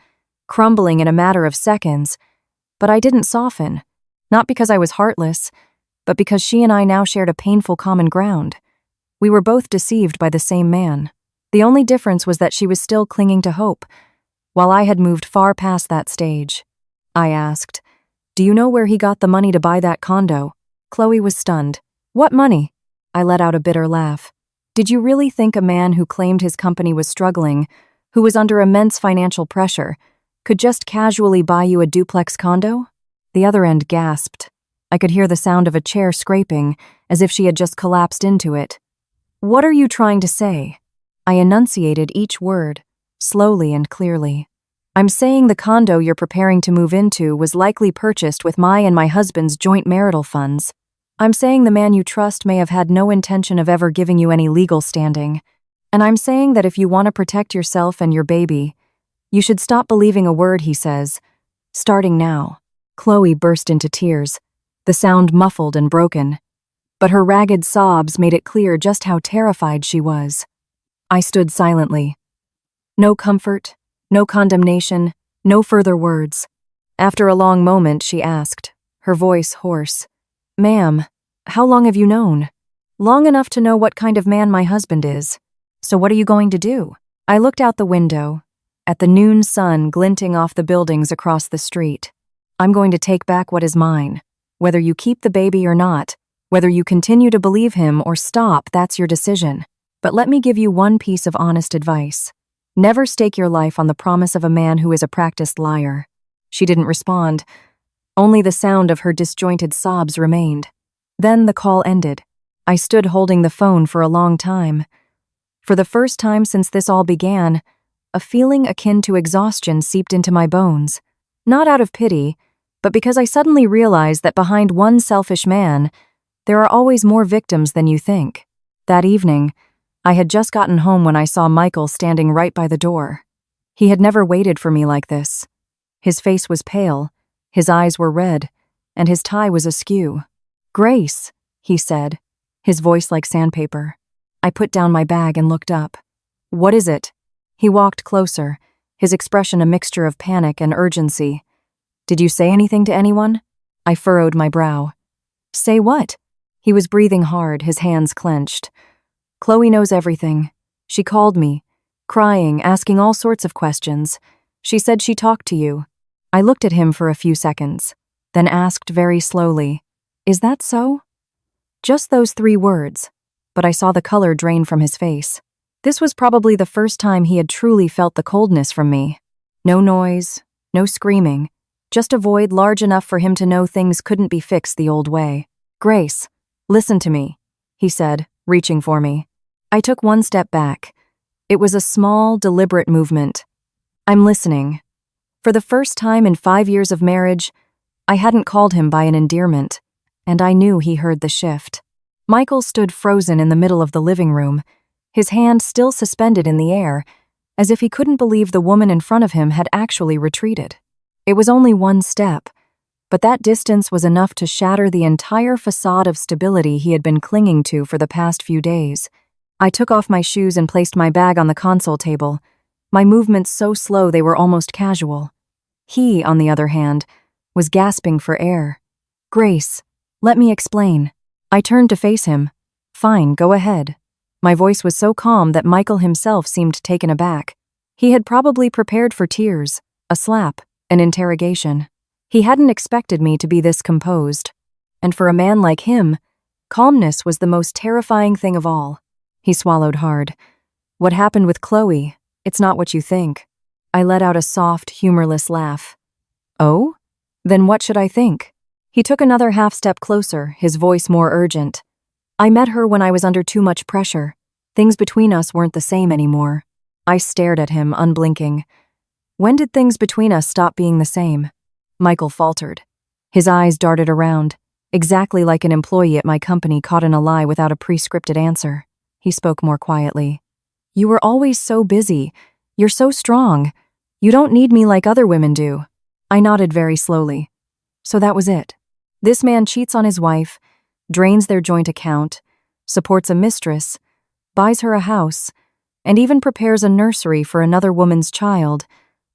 crumbling in a matter of seconds. But I didn't soften. Not because I was heartless, but because she and I now shared a painful common ground. We were both deceived by the same man. The only difference was that she was still clinging to hope, while I had moved far past that stage. I asked, do you know where he got the money to buy that condo? Chloe was stunned. What money? I let out a bitter laugh. Did you really think a man who claimed his company was struggling, who was under immense financial pressure, could just casually buy you a duplex condo? The other end gasped. I could hear the sound of a chair scraping, as if she had just collapsed into it. What are you trying to say? I enunciated each word, slowly and clearly. I'm saying the condo you're preparing to move into was likely purchased with my and my husband's joint marital funds. I'm saying the man you trust may have had no intention of ever giving you any legal standing. And I'm saying that if you want to protect yourself and your baby, you should stop believing a word he says, starting now. Chloe burst into tears, the sound muffled and broken. But her ragged sobs made it clear just how terrified she was. I stood silently. No comfort, no condemnation, no further words. After a long moment, she asked, her voice hoarse, Ma'am, how long have you known? Long enough to know what kind of man my husband is. So what are you going to do? I looked out the window, at the noon sun glinting off the buildings across the street. I'm going to take back what is mine. Whether you keep the baby or not, whether you continue to believe him or stop, that's your decision. But let me give you one piece of honest advice. Never stake your life on the promise of a man who is a practiced liar. She didn't respond. Only the sound of her disjointed sobs remained. Then the call ended. I stood holding the phone for a long time. For the first time since this all began, a feeling akin to exhaustion seeped into my bones. Not out of pity, but because I suddenly realized that behind one selfish man, there are always more victims than you think. That evening, I had just gotten home when I saw Michael standing right by the door. He had never waited for me like this. His face was pale, his eyes were red, and his tie was askew. Grace, he said, his voice like sandpaper. I put down my bag and looked up. What is it? He walked closer, his expression a mixture of panic and urgency. Did you say anything to anyone? I furrowed my brow. Say what? He was breathing hard, his hands clenched. Chloe knows everything. She called me, crying, asking all sorts of questions. She said she talked to you. I looked at him for a few seconds, then asked very slowly, Is that so? Just those 3 words, but I saw the color drain from his face. This was probably the first time he had truly felt the coldness from me. No noise, no screaming, just a void large enough for him to know things couldn't be fixed the old way. Grace, listen to me, he said, reaching for me. I took 1 step back. It was a small, deliberate movement. I'm listening. For the first time in 5 years of marriage, I hadn't called him by an endearment, and I knew he heard the shift. Michael stood frozen in the middle of the living room, his hand still suspended in the air, as if he couldn't believe the woman in front of him had actually retreated. It was only 1 step, but that distance was enough to shatter the entire facade of stability he had been clinging to for the past few days. I took off my shoes and placed my bag on the console table, my movements so slow they were almost casual. He, on the other hand, was gasping for air. Grace, let me explain. I turned to face him. Fine, go ahead. My voice was so calm that Michael himself seemed taken aback. He had probably prepared for tears, a slap, an interrogation. He hadn't expected me to be this composed. And for a man like him, calmness was the most terrifying thing of all. He swallowed hard. What happened with Chloe? It's not what you think. I let out a soft, humorless laugh. Oh? Then what should I think? He took another half-step closer, his voice more urgent. I met her when I was under too much pressure. Things between us weren't the same anymore. I stared at him, unblinking. When did things between us stop being the same? Michael faltered. His eyes darted around, exactly like an employee at my company caught in a lie without a pre-scripted answer. He spoke more quietly. You were always so busy. You're so strong. You don't need me like other women do. I nodded very slowly. So that was it. This man cheats on his wife, drains their joint account, supports a mistress, buys her a house, and even prepares a nursery for another woman's child.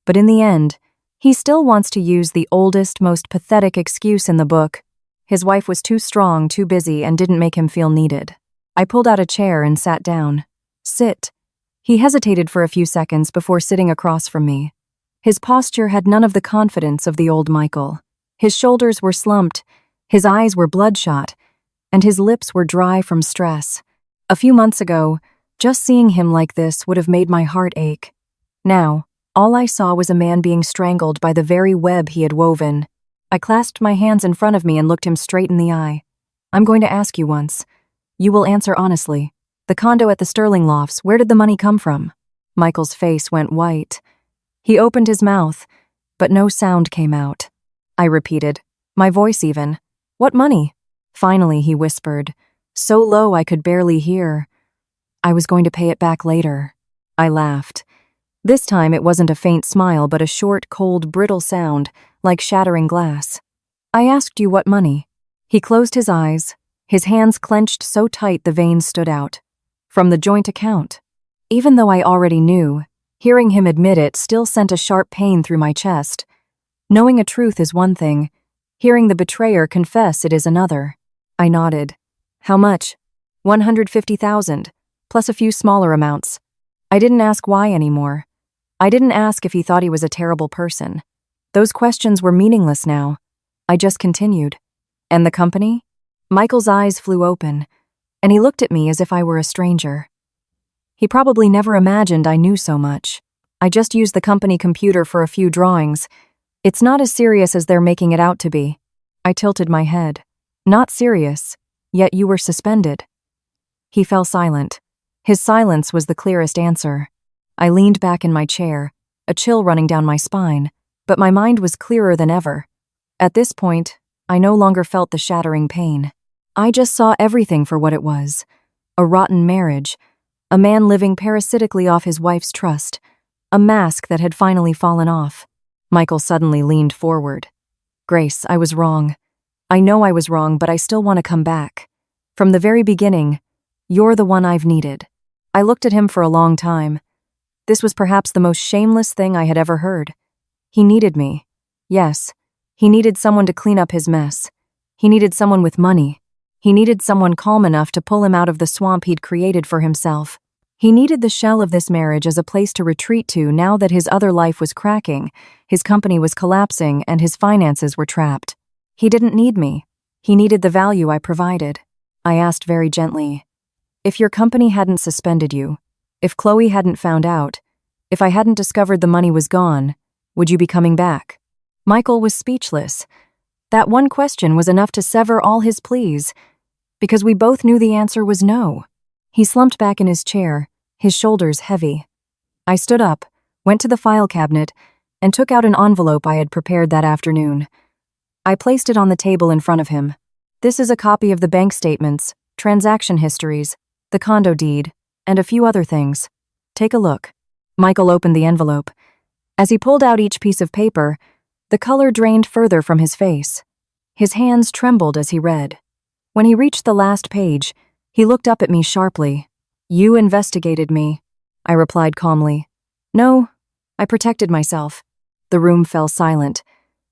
But in the end, he still wants to use the oldest, most pathetic excuse in the book. His wife was too strong, too busy, and didn't make him feel needed. I pulled out a chair and sat down. Sit. He hesitated for a few seconds before sitting across from me. His posture had none of the confidence of the old Michael. His shoulders were slumped, his eyes were bloodshot, and his lips were dry from stress. A few months ago, just seeing him like this would have made my heart ache. Now, all I saw was a man being strangled by the very web he had woven. I clasped my hands in front of me and looked him straight in the eye. I'm going to ask you once. You will answer honestly. The condo at the Sterling Lofts, where did the money come from? Michael's face went white. He opened his mouth, but no sound came out. I repeated, my voice even. What money? Finally, he whispered, so low I could barely hear. I was going to pay it back later. I laughed. This time it wasn't a faint smile, but a short, cold, brittle sound, like shattering glass. I asked you what money. He closed his eyes, his hands clenched so tight the veins stood out. From the joint account. Even though I already knew, hearing him admit it still sent a sharp pain through my chest. Knowing a truth is one thing, hearing the betrayer confess it is another. I nodded. How much? 150,000, plus a few smaller amounts. I didn't ask why anymore. I didn't ask if he thought he was a terrible person. Those questions were meaningless now. I just continued. And the company? Michael's eyes flew open, and he looked at me as if I were a stranger. He probably never imagined I knew so much. I just used the company computer for a few drawings. It's not as serious as they're making it out to be. I tilted my head. Not serious, yet you were suspended. He fell silent. His silence was the clearest answer. I leaned back in my chair, a chill running down my spine, but my mind was clearer than ever. At this point, I no longer felt the shattering pain. I just saw everything for what it was. A rotten marriage, a man living parasitically off his wife's trust, a mask that had finally fallen off. Michael suddenly leaned forward. Grace, I was wrong. I know I was wrong, but I still want to come back. From the very beginning, you're the one I've needed. I looked at him for a long time. This was perhaps the most shameless thing I had ever heard. He needed me. Yes, he needed someone to clean up his mess. He needed someone with money. He needed someone calm enough to pull him out of the swamp he'd created for himself. He needed the shell of this marriage as a place to retreat to now that his other life was cracking, his company was collapsing, and his finances were trapped. He didn't need me. He needed the value I provided. I asked very gently, "If your company hadn't suspended you, if Chloe hadn't found out, if I hadn't discovered the money was gone, would you be coming back?" Michael was speechless. That one question was enough to sever all his pleas, because we both knew the answer was no. He slumped back in his chair, his shoulders heavy. I stood up, went to the file cabinet, and took out an envelope I had prepared that afternoon. I placed it on the table in front of him. "This is a copy of the bank statements, transaction histories, the condo deed, and a few other things. Take a look." Michael opened the envelope. As he pulled out each piece of paper, the color drained further from his face. His hands trembled as he read. When he reached the last page, he looked up at me sharply. "You investigated me," I replied calmly. "No, I protected myself." The room fell silent,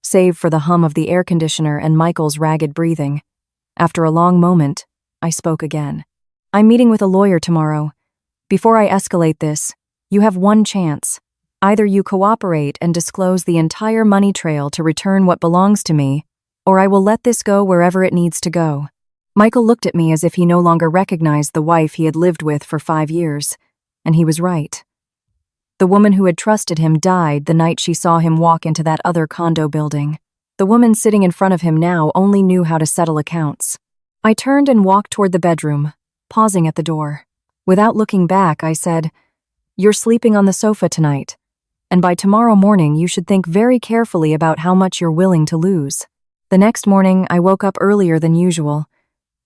save for the hum of the air conditioner and Michael's ragged breathing. After a long moment, I spoke again. "I'm meeting with a lawyer tomorrow. Before I escalate this, you have one chance. Either you cooperate and disclose the entire money trail to return what belongs to me, or I will let this go wherever it needs to go." Michael looked at me as if he no longer recognized the wife he had lived with for 5 years, and he was right. The woman who had trusted him died the night she saw him walk into that other condo building. The woman sitting in front of him now only knew how to settle accounts. I turned and walked toward the bedroom, pausing at the door. Without looking back, I said, "You're sleeping on the sofa tonight, and by tomorrow morning you should think very carefully about how much you're willing to lose." The next morning, I woke up earlier than usual.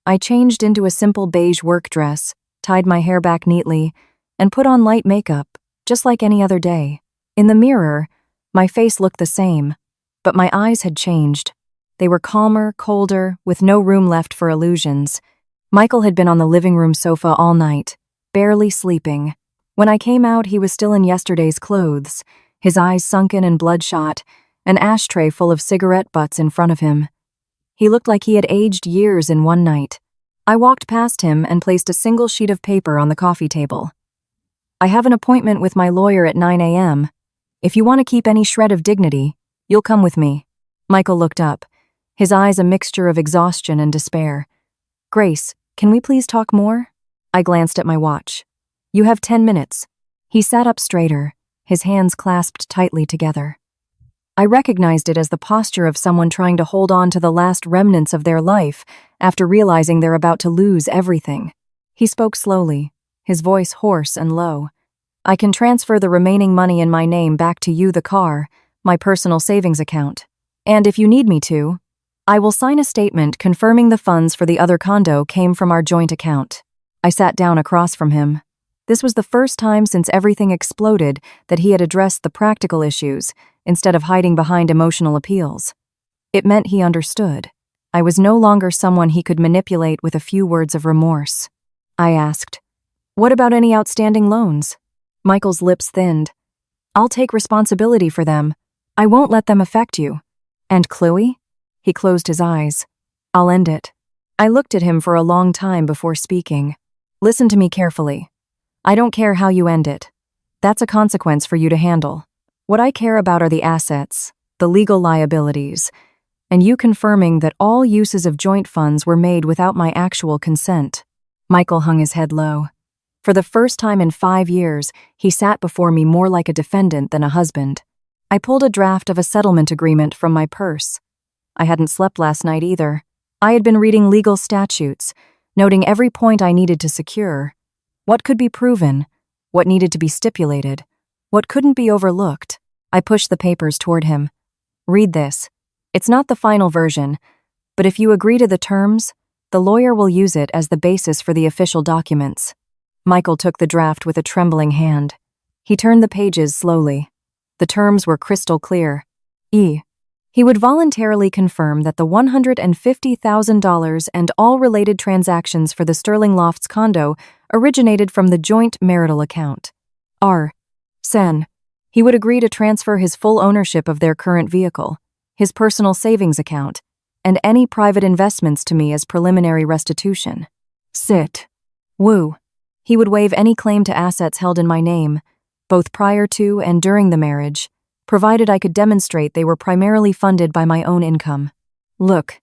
I changed into a simple beige work dress, tied my hair back neatly, and put on light makeup, just like any other day. In the mirror, my face looked the same, but my eyes had changed. They were calmer, colder, with no room left for illusions. Michael had been on the living room sofa all night, barely sleeping. When I came out, he was still in yesterday's clothes, his eyes sunken and bloodshot, an ashtray full of cigarette butts in front of him. He looked like he had aged years in one night. I walked past him and placed a single sheet of paper on the coffee table. "I have an appointment with my lawyer at 9 a.m. If you want to keep any shred of dignity, you'll come with me." Michael looked up, his eyes a mixture of exhaustion and despair. "Grace, can we please talk more?" I glanced at my watch. "You have 10 minutes. He sat up straighter, his hands clasped tightly together. I recognized it as the posture of someone trying to hold on to the last remnants of their life after realizing they're about to lose everything. He spoke slowly, his voice hoarse and low. "I can transfer the remaining money in my name back to you, the car, my personal savings account. And if you need me to, I will sign a statement confirming the funds for the other condo came from our joint account." I sat down across from him. This was the first time since everything exploded that he had addressed the practical issues instead of hiding behind emotional appeals. It meant he understood. I was no longer someone he could manipulate with a few words of remorse. I asked, "What about any outstanding loans?" Michael's lips thinned. "I'll take responsibility for them. I won't let them affect you." "And Chloe?" He closed his eyes. "I'll end it." I looked at him for a long time before speaking. "Listen to me carefully. I don't care how you end it. That's a consequence for you to handle. What I care about are the assets, the legal liabilities, and you confirming that all uses of joint funds were made without my actual consent." Michael hung his head low. For the first time in 5 years, he sat before me more like a defendant than a husband. I pulled a draft of a settlement agreement from my purse. I hadn't slept last night either. I had been reading legal statutes, noting every point I needed to secure. What could be proven? What needed to be stipulated? What couldn't be overlooked? I pushed the papers toward him. "Read this. It's not the final version, but if you agree to the terms, the lawyer will use it as the basis for the official documents." Michael took the draft with a trembling hand. He turned the pages slowly. The terms were crystal clear. He would voluntarily confirm that the $150,000 and all related transactions for the Sterling Lofts condo originated from the joint marital account. Sen. He would agree to transfer his full ownership of their current vehicle, his personal savings account, and any private investments to me as preliminary restitution. Sit. Woo. He would waive any claim to assets held in my name, both prior to and during the marriage, provided I could demonstrate they were primarily funded by my own income. Look.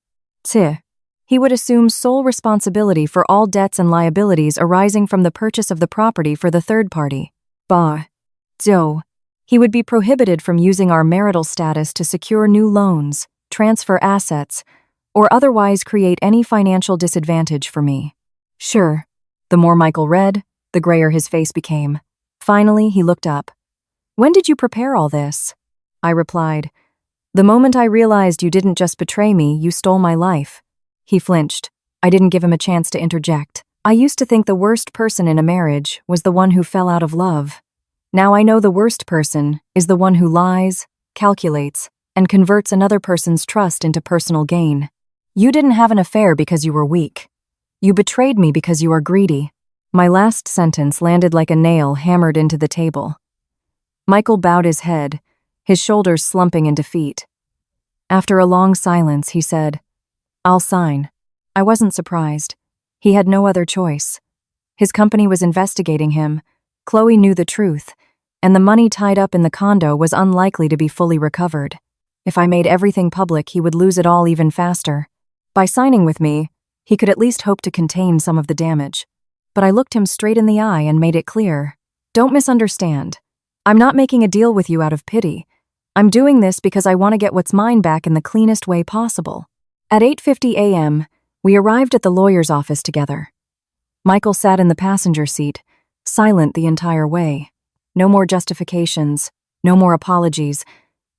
He would assume sole responsibility for all debts and liabilities arising from the purchase of the property for the third party. He would be prohibited from using our marital status to secure new loans, transfer assets, or otherwise create any financial disadvantage for me. Sure. The more Michael read, the grayer his face became. Finally, he looked up. When did you prepare all this? I replied. The moment I realized you didn't just betray me, you stole my life. He flinched. I didn't give him a chance to interject. I used to think the worst person in a marriage was the one who fell out of love. Now I know the worst person is the one who lies, calculates, and converts another person's trust into personal gain. You didn't have an affair because you were weak. You betrayed me because you are greedy. My last sentence landed like a nail hammered into the table. Michael bowed his head, his shoulders slumping in defeat. After a long silence, he said, I'll sign. I wasn't surprised. He had no other choice. His company was investigating him. Chloe knew the truth, and the money tied up in the condo was unlikely to be fully recovered. If I made everything public, he would lose it all even faster. By signing with me, he could at least hope to contain some of the damage. But I looked him straight in the eye and made it clear. Don't misunderstand. I'm not making a deal with you out of pity. I'm doing this because I want to get what's mine back in the cleanest way possible. At 8:50 a.m., we arrived at the lawyer's office together. Michael sat in the passenger seat, silent the entire way. No more justifications, no more apologies,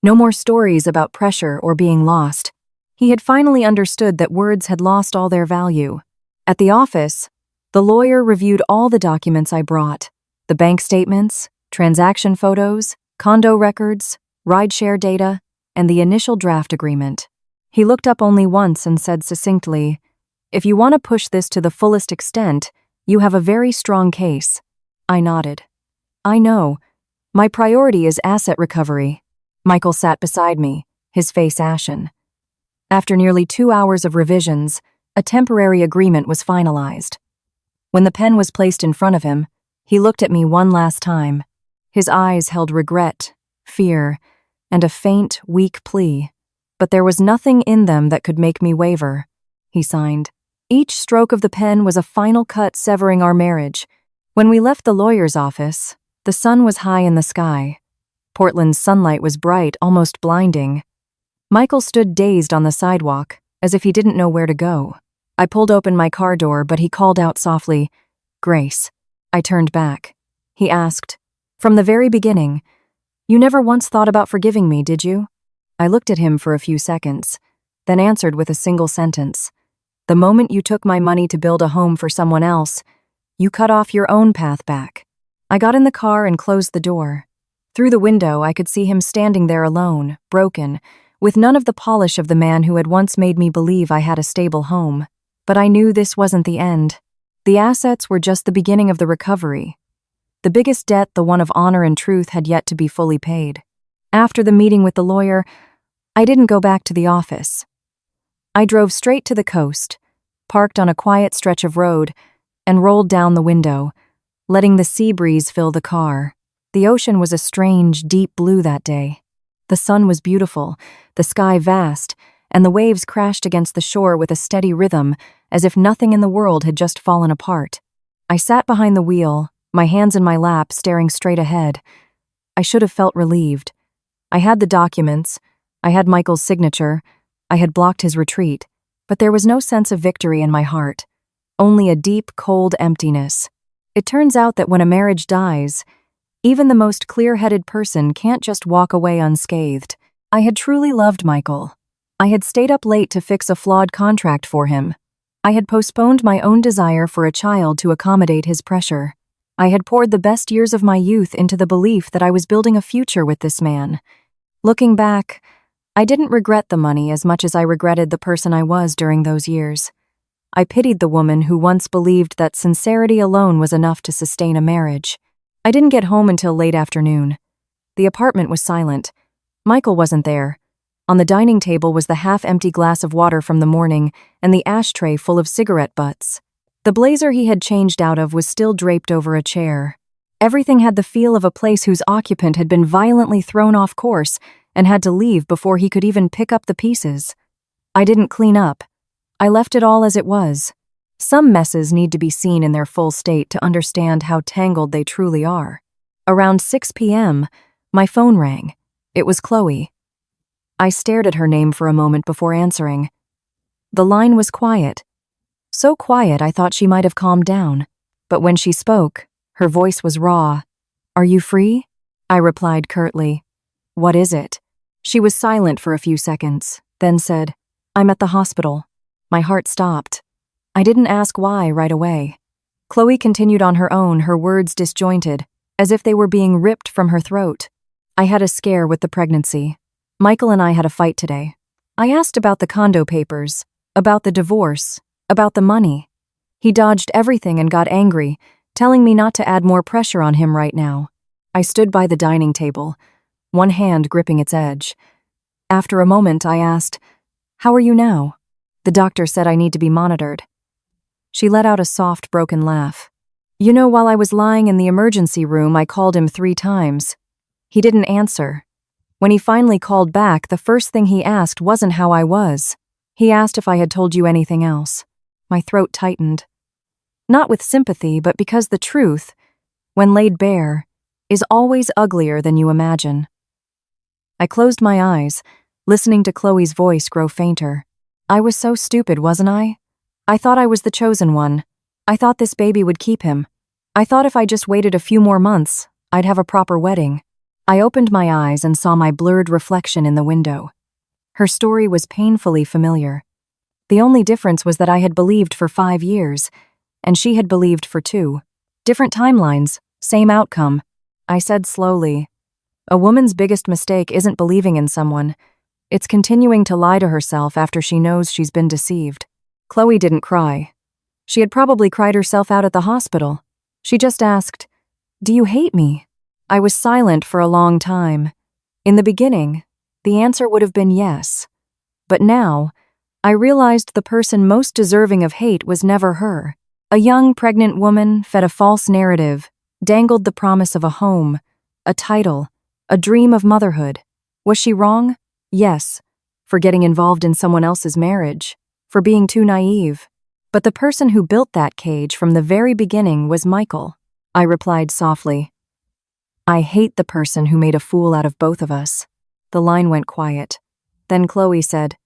no more stories about pressure or being lost. He had finally understood that words had lost all their value. At the office, the lawyer reviewed all the documents I brought, the bank statements, transaction photos, condo records, rideshare data, and the initial draft agreement. He looked up only once and said succinctly, If you want to push this to the fullest extent, you have a very strong case. I nodded. I know. My priority is asset recovery. Michael sat beside me, his face ashen. After nearly 2 hours of revisions, a temporary agreement was finalized. When the pen was placed in front of him, he looked at me one last time. His eyes held regret, fear, and a faint, weak plea. But there was nothing in them that could make me waver. He signed. Each stroke of the pen was a final cut severing our marriage. When we left the lawyer's office, the sun was high in the sky. Portland's sunlight was bright, almost blinding. Michael stood dazed on the sidewalk, as if he didn't know where to go. I pulled open my car door, but he called out softly, Grace. I turned back. He asked, From the very beginning, you never once thought about forgiving me, did you? I looked at him for a few seconds, then answered with a single sentence. The moment you took my money to build a home for someone else, you cut off your own path back. I got in the car and closed the door. Through the window, I could see him standing there alone, broken, with none of the polish of the man who had once made me believe I had a stable home. But I knew this wasn't the end. The assets were just the beginning of the recovery. The biggest debt, the one of honor and truth, had yet to be fully paid. After the meeting with the lawyer, I didn't go back to the office. I drove straight to the coast, parked on a quiet stretch of road, and rolled down the window, letting the sea breeze fill the car. The ocean was a strange, deep blue that day. The sun was beautiful, the sky vast, and the waves crashed against the shore with a steady rhythm, as if nothing in the world had just fallen apart. I sat behind the wheel, my hands in my lap, staring straight ahead. I should have felt relieved. I had the documents, I had Michael's signature, I had blocked his retreat, but there was no sense of victory in my heart, only a deep, cold emptiness. It turns out that when a marriage dies, even the most clear-headed person can't just walk away unscathed. I had truly loved Michael. I had stayed up late to fix a flawed contract for him. I had postponed my own desire for a child to accommodate his pressure. I had poured the best years of my youth into the belief that I was building a future with this man. Looking back, I didn't regret the money as much as I regretted the person I was during those years. I pitied the woman who once believed that sincerity alone was enough to sustain a marriage. I didn't get home until late afternoon. The apartment was silent. Michael wasn't there. On the dining table was the half-empty glass of water from the morning and the ashtray full of cigarette butts. The blazer he had changed out of was still draped over a chair. Everything had the feel of a place whose occupant had been violently thrown off course and had to leave before he could even pick up the pieces. I didn't clean up. I left it all as it was. Some messes need to be seen in their full state to understand how tangled they truly are. Around 6 p.m., my phone rang. It was Chloe. I stared at her name for a moment before answering. The line was quiet. So quiet I thought she might have calmed down. But when she spoke, her voice was raw. "Are you free?" I replied curtly. "What is it?" She was silent for a few seconds, then said, "I'm at the hospital." My heart stopped. I didn't ask why right away. Chloe continued on her own, her words disjointed, as if they were being ripped from her throat. "I had a scare with the pregnancy. Michael and I had a fight today. I asked about the condo papers, about the divorce, about the money. He dodged everything and got angry, telling me not to add more pressure on him right now." I stood by the dining table, one hand gripping its edge. After a moment, I asked, "How are you now?" "The doctor said I need to be monitored." She let out a soft, broken laugh. "You know, while I was lying in the emergency room, I called him 3 times. He didn't answer. When he finally called back, the first thing he asked wasn't how I was. He asked if I had told you anything else." My throat tightened. Not with sympathy, but because the truth, when laid bare, is always uglier than you imagine. I closed my eyes, listening to Chloe's voice grow fainter. I was so stupid, wasn't I? I thought I was the chosen one. I thought this baby would keep him. I thought if I just waited a few more months, I'd have a proper wedding. I opened my eyes and saw my blurred reflection in the window. Her story was painfully familiar. The only difference was that I had believed for 5 years, and she had believed for 2. Different timelines, same outcome. I said slowly, "A woman's biggest mistake isn't believing in someone. It's continuing to lie to herself after she knows she's been deceived." Chloe didn't cry. She had probably cried herself out at the hospital. She just asked, "Do you hate me?" I was silent for a long time. In the beginning, the answer would have been yes. But now, I realized the person most deserving of hate was never her. A young, pregnant woman fed a false narrative, dangled the promise of a home, a title, a dream of motherhood. Was she wrong? Yes, for getting involved in someone else's marriage, for being too naive. But the person who built that cage from the very beginning was Michael. I replied softly, "I hate the person who made a fool out of both of us." The line went quiet. Then Chloe said,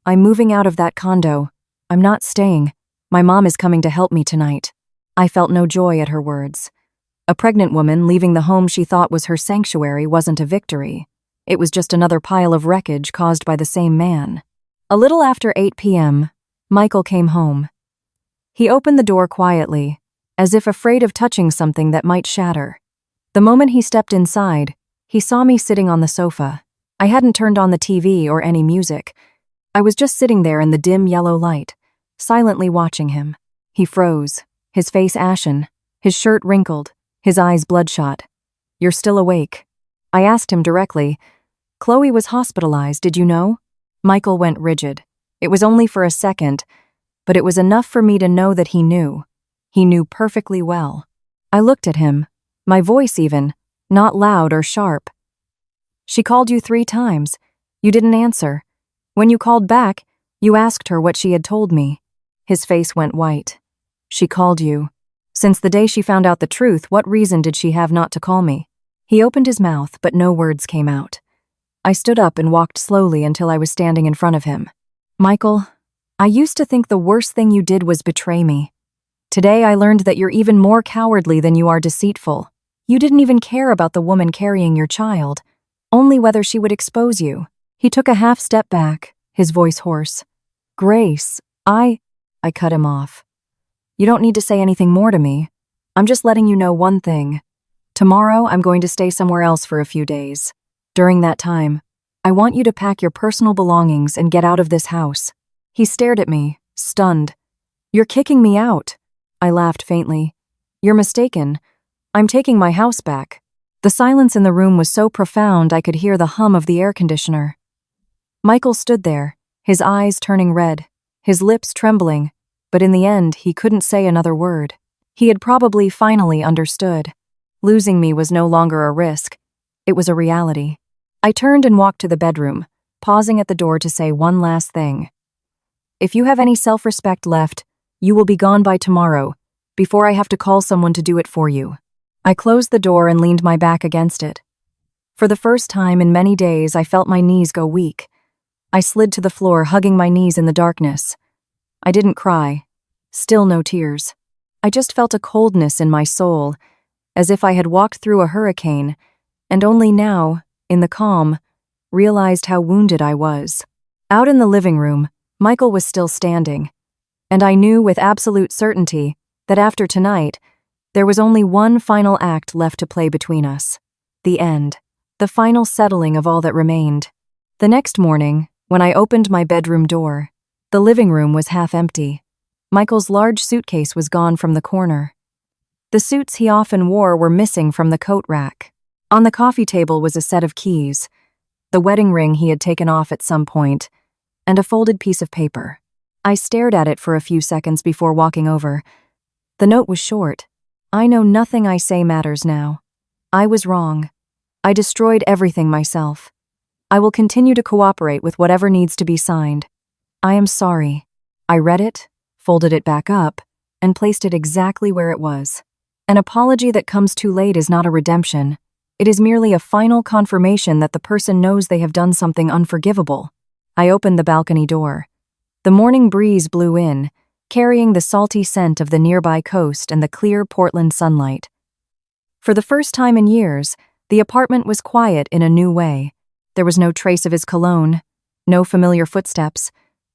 "I'm moving out of that condo. I'm not staying. My mom is coming to help me tonight." I felt no joy at her words. A pregnant woman leaving the home she thought was her sanctuary wasn't a victory. It was just another pile of wreckage caused by the same man. A little after 8 p.m., Michael came home. He opened the door quietly, as if afraid of touching something that might shatter. The moment he stepped inside, he saw me sitting on the sofa. I hadn't turned on the TV or any music. I was just sitting there in the dim yellow light, silently watching him. He froze, his face ashen, his shirt wrinkled, his eyes bloodshot. "You're still awake?" I asked him directly. "Chloe was hospitalized, did you know?" Michael went rigid. It was only for a second, but it was enough for me to know that he knew. He knew perfectly well. I looked at him, my voice even, not loud or sharp. "She called you 3 times. You didn't answer. When you called back, you asked her what she had told me." His face went white. "She called you. Since the day she found out the truth, what reason did she have not to call me?" He opened his mouth, but no words came out. I stood up and walked slowly until I was standing in front of him. "Michael, I used to think the worst thing you did was betray me. Today I learned that you're even more cowardly than you are deceitful. You didn't even care about the woman carrying your child, only whether she would expose you." He took a half step back, his voice hoarse. "Grace, I cut him off. "You don't need to say anything more to me. I'm just letting you know one thing. Tomorrow I'm going to stay somewhere else for a few days. During that time, I want you to pack your personal belongings and get out of this house." He stared at me, stunned. "You're kicking me out." I laughed faintly. "You're mistaken. I'm taking my house back." The silence in the room was so profound I could hear the hum of the air conditioner. Michael stood there, his eyes turning red, his lips trembling, but in the end he couldn't say another word. He had probably finally understood. Losing me was no longer a risk. It was a reality. I turned and walked to the bedroom, pausing at the door to say one last thing. "If you have any self-respect left, you will be gone by tomorrow, before I have to call someone to do it for you." I closed the door and leaned my back against it. For the first time in many days, I felt my knees go weak. I slid to the floor, hugging my knees in the darkness. I didn't cry. Still no tears. I just felt a coldness in my soul, as if I had walked through a hurricane, and only now, in the calm, realized how wounded I was. Out in the living room, Michael was still standing, and I knew with absolute certainty that after tonight, there was only one final act left to play between us. The end. The final settling of all that remained. The next morning, when I opened my bedroom door, the living room was half empty. Michael's large suitcase was gone from the corner. The suits he often wore were missing from the coat rack. On the coffee table was a set of keys, the wedding ring he had taken off at some point, and a folded piece of paper. I stared at it for a few seconds before walking over. The note was short. "I know nothing I say matters now. I was wrong. I destroyed everything myself. I will continue to cooperate with whatever needs to be signed. I am sorry." I read it, folded it back up, and placed it exactly where it was. An apology that comes too late is not a redemption. It is merely a final confirmation that the person knows they have done something unforgivable. I opened the balcony door. The morning breeze blew in, carrying the salty scent of the nearby coast and the clear Portland sunlight. For the first time in years, the apartment was quiet in a new way. There was no trace of his cologne, no familiar footsteps,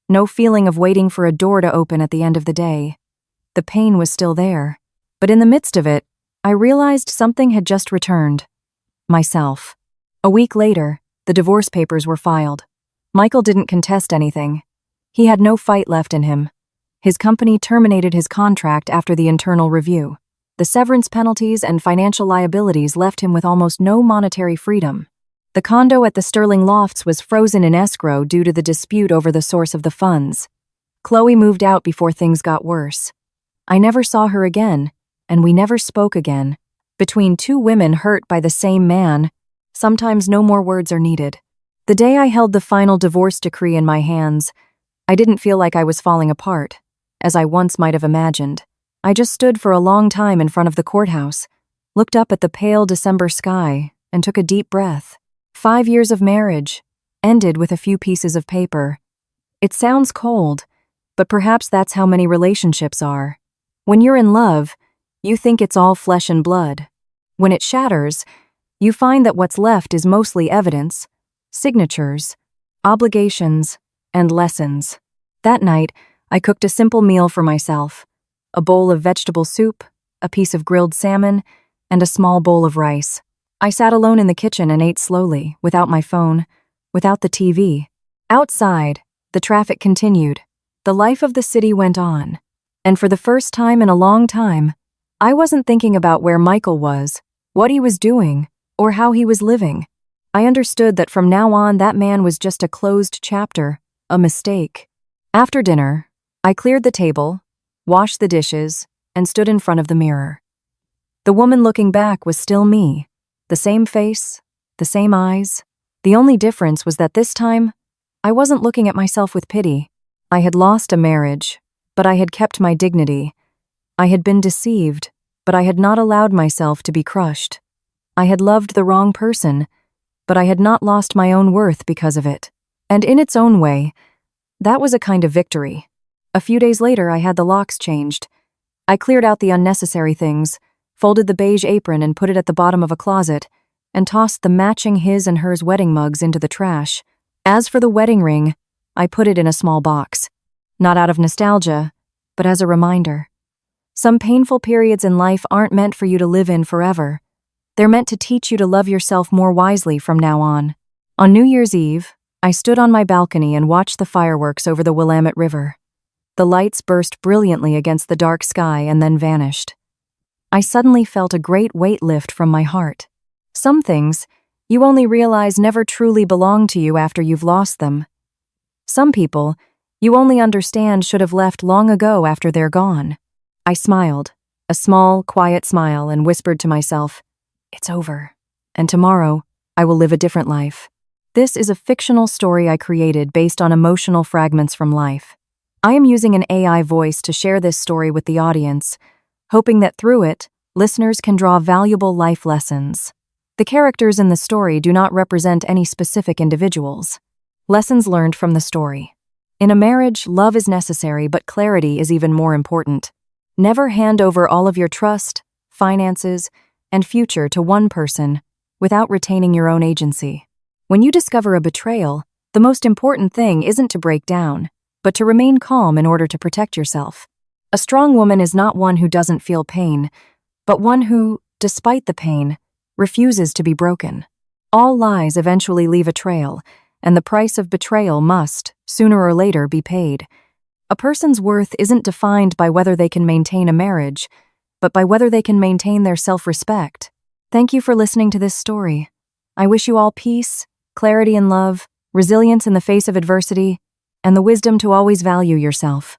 no feeling of waiting for a door to open at the end of the day. The pain was still there, but in the midst of it, I realized something had just returned. Myself. A week later, the divorce papers were filed. Michael didn't contest anything. He had no fight left in him. His company terminated his contract after the internal review. The severance penalties and financial liabilities left him with almost no monetary freedom. The condo at the Sterling Lofts was frozen in escrow due to the dispute over the source of the funds. Chloe moved out before things got worse. I never saw her again, and we never spoke again. Between two women hurt by the same man, sometimes no more words are needed. The day I held the final divorce decree in my hands, I didn't feel like I was falling apart, as I once might have imagined. I just stood for a long time in front of the courthouse, looked up at the pale December sky, and took a deep breath. 5 years of marriage, ended with a few pieces of paper. It sounds cold, but perhaps that's how many relationships are. When you're in love, you think it's all flesh and blood. When it shatters, you find that what's left is mostly evidence, signatures, obligations, and lessons. That night, I cooked a simple meal for myself: a bowl of vegetable soup, a piece of grilled salmon, and a small bowl of rice. I sat alone in the kitchen and ate slowly, without my phone, without the TV. Outside, the traffic continued. The life of the city went on. And for the first time in a long time, I wasn't thinking about where Michael was, what he was doing, or how he was living. I understood that from now on that man was just a closed chapter, a mistake. After dinner, I cleared the table, washed the dishes, and stood in front of the mirror. The woman looking back was still me. The same face, the same eyes. The only difference was that this time, I wasn't looking at myself with pity. I had lost a marriage, but I had kept my dignity. I had been deceived, but I had not allowed myself to be crushed. I had loved the wrong person, but I had not lost my own worth because of it. And in its own way, that was a kind of victory. A few days later, I had the locks changed. I cleared out the unnecessary things, folded the beige apron and put it at the bottom of a closet, and tossed the matching his and hers wedding mugs into the trash. As for the wedding ring, I put it in a small box. Not out of nostalgia, but as a reminder. Some painful periods in life aren't meant for you to live in forever. They're meant to teach you to love yourself more wisely from now on. On New Year's Eve, I stood on my balcony and watched the fireworks over the Willamette River. The lights burst brilliantly against the dark sky and then vanished. I suddenly felt a great weight lift from my heart. Some things you only realize never truly belong to you after you've lost them. Some people you only understand should have left long ago after they're gone. I smiled, a small, quiet smile, and whispered to myself, "It's over, and tomorrow I will live a different life." This is a fictional story I created based on emotional fragments from life. I am using an AI voice to share this story with the audience, hoping that through it, listeners can draw valuable life lessons. The characters in the story do not represent any specific individuals. Lessons learned from the story. In a marriage, love is necessary, but clarity is even more important. Never hand over all of your trust, finances, and future to one person without retaining your own agency. When you discover a betrayal, the most important thing isn't to break down, but to remain calm in order to protect yourself. A strong woman is not one who doesn't feel pain, but one who, despite the pain, refuses to be broken. All lies eventually leave a trail, and the price of betrayal must, sooner or later, be paid. A person's worth isn't defined by whether they can maintain a marriage, but by whether they can maintain their self-respect. Thank you for listening to this story. I wish you all peace, clarity in love, resilience in the face of adversity, and the wisdom to always value yourself.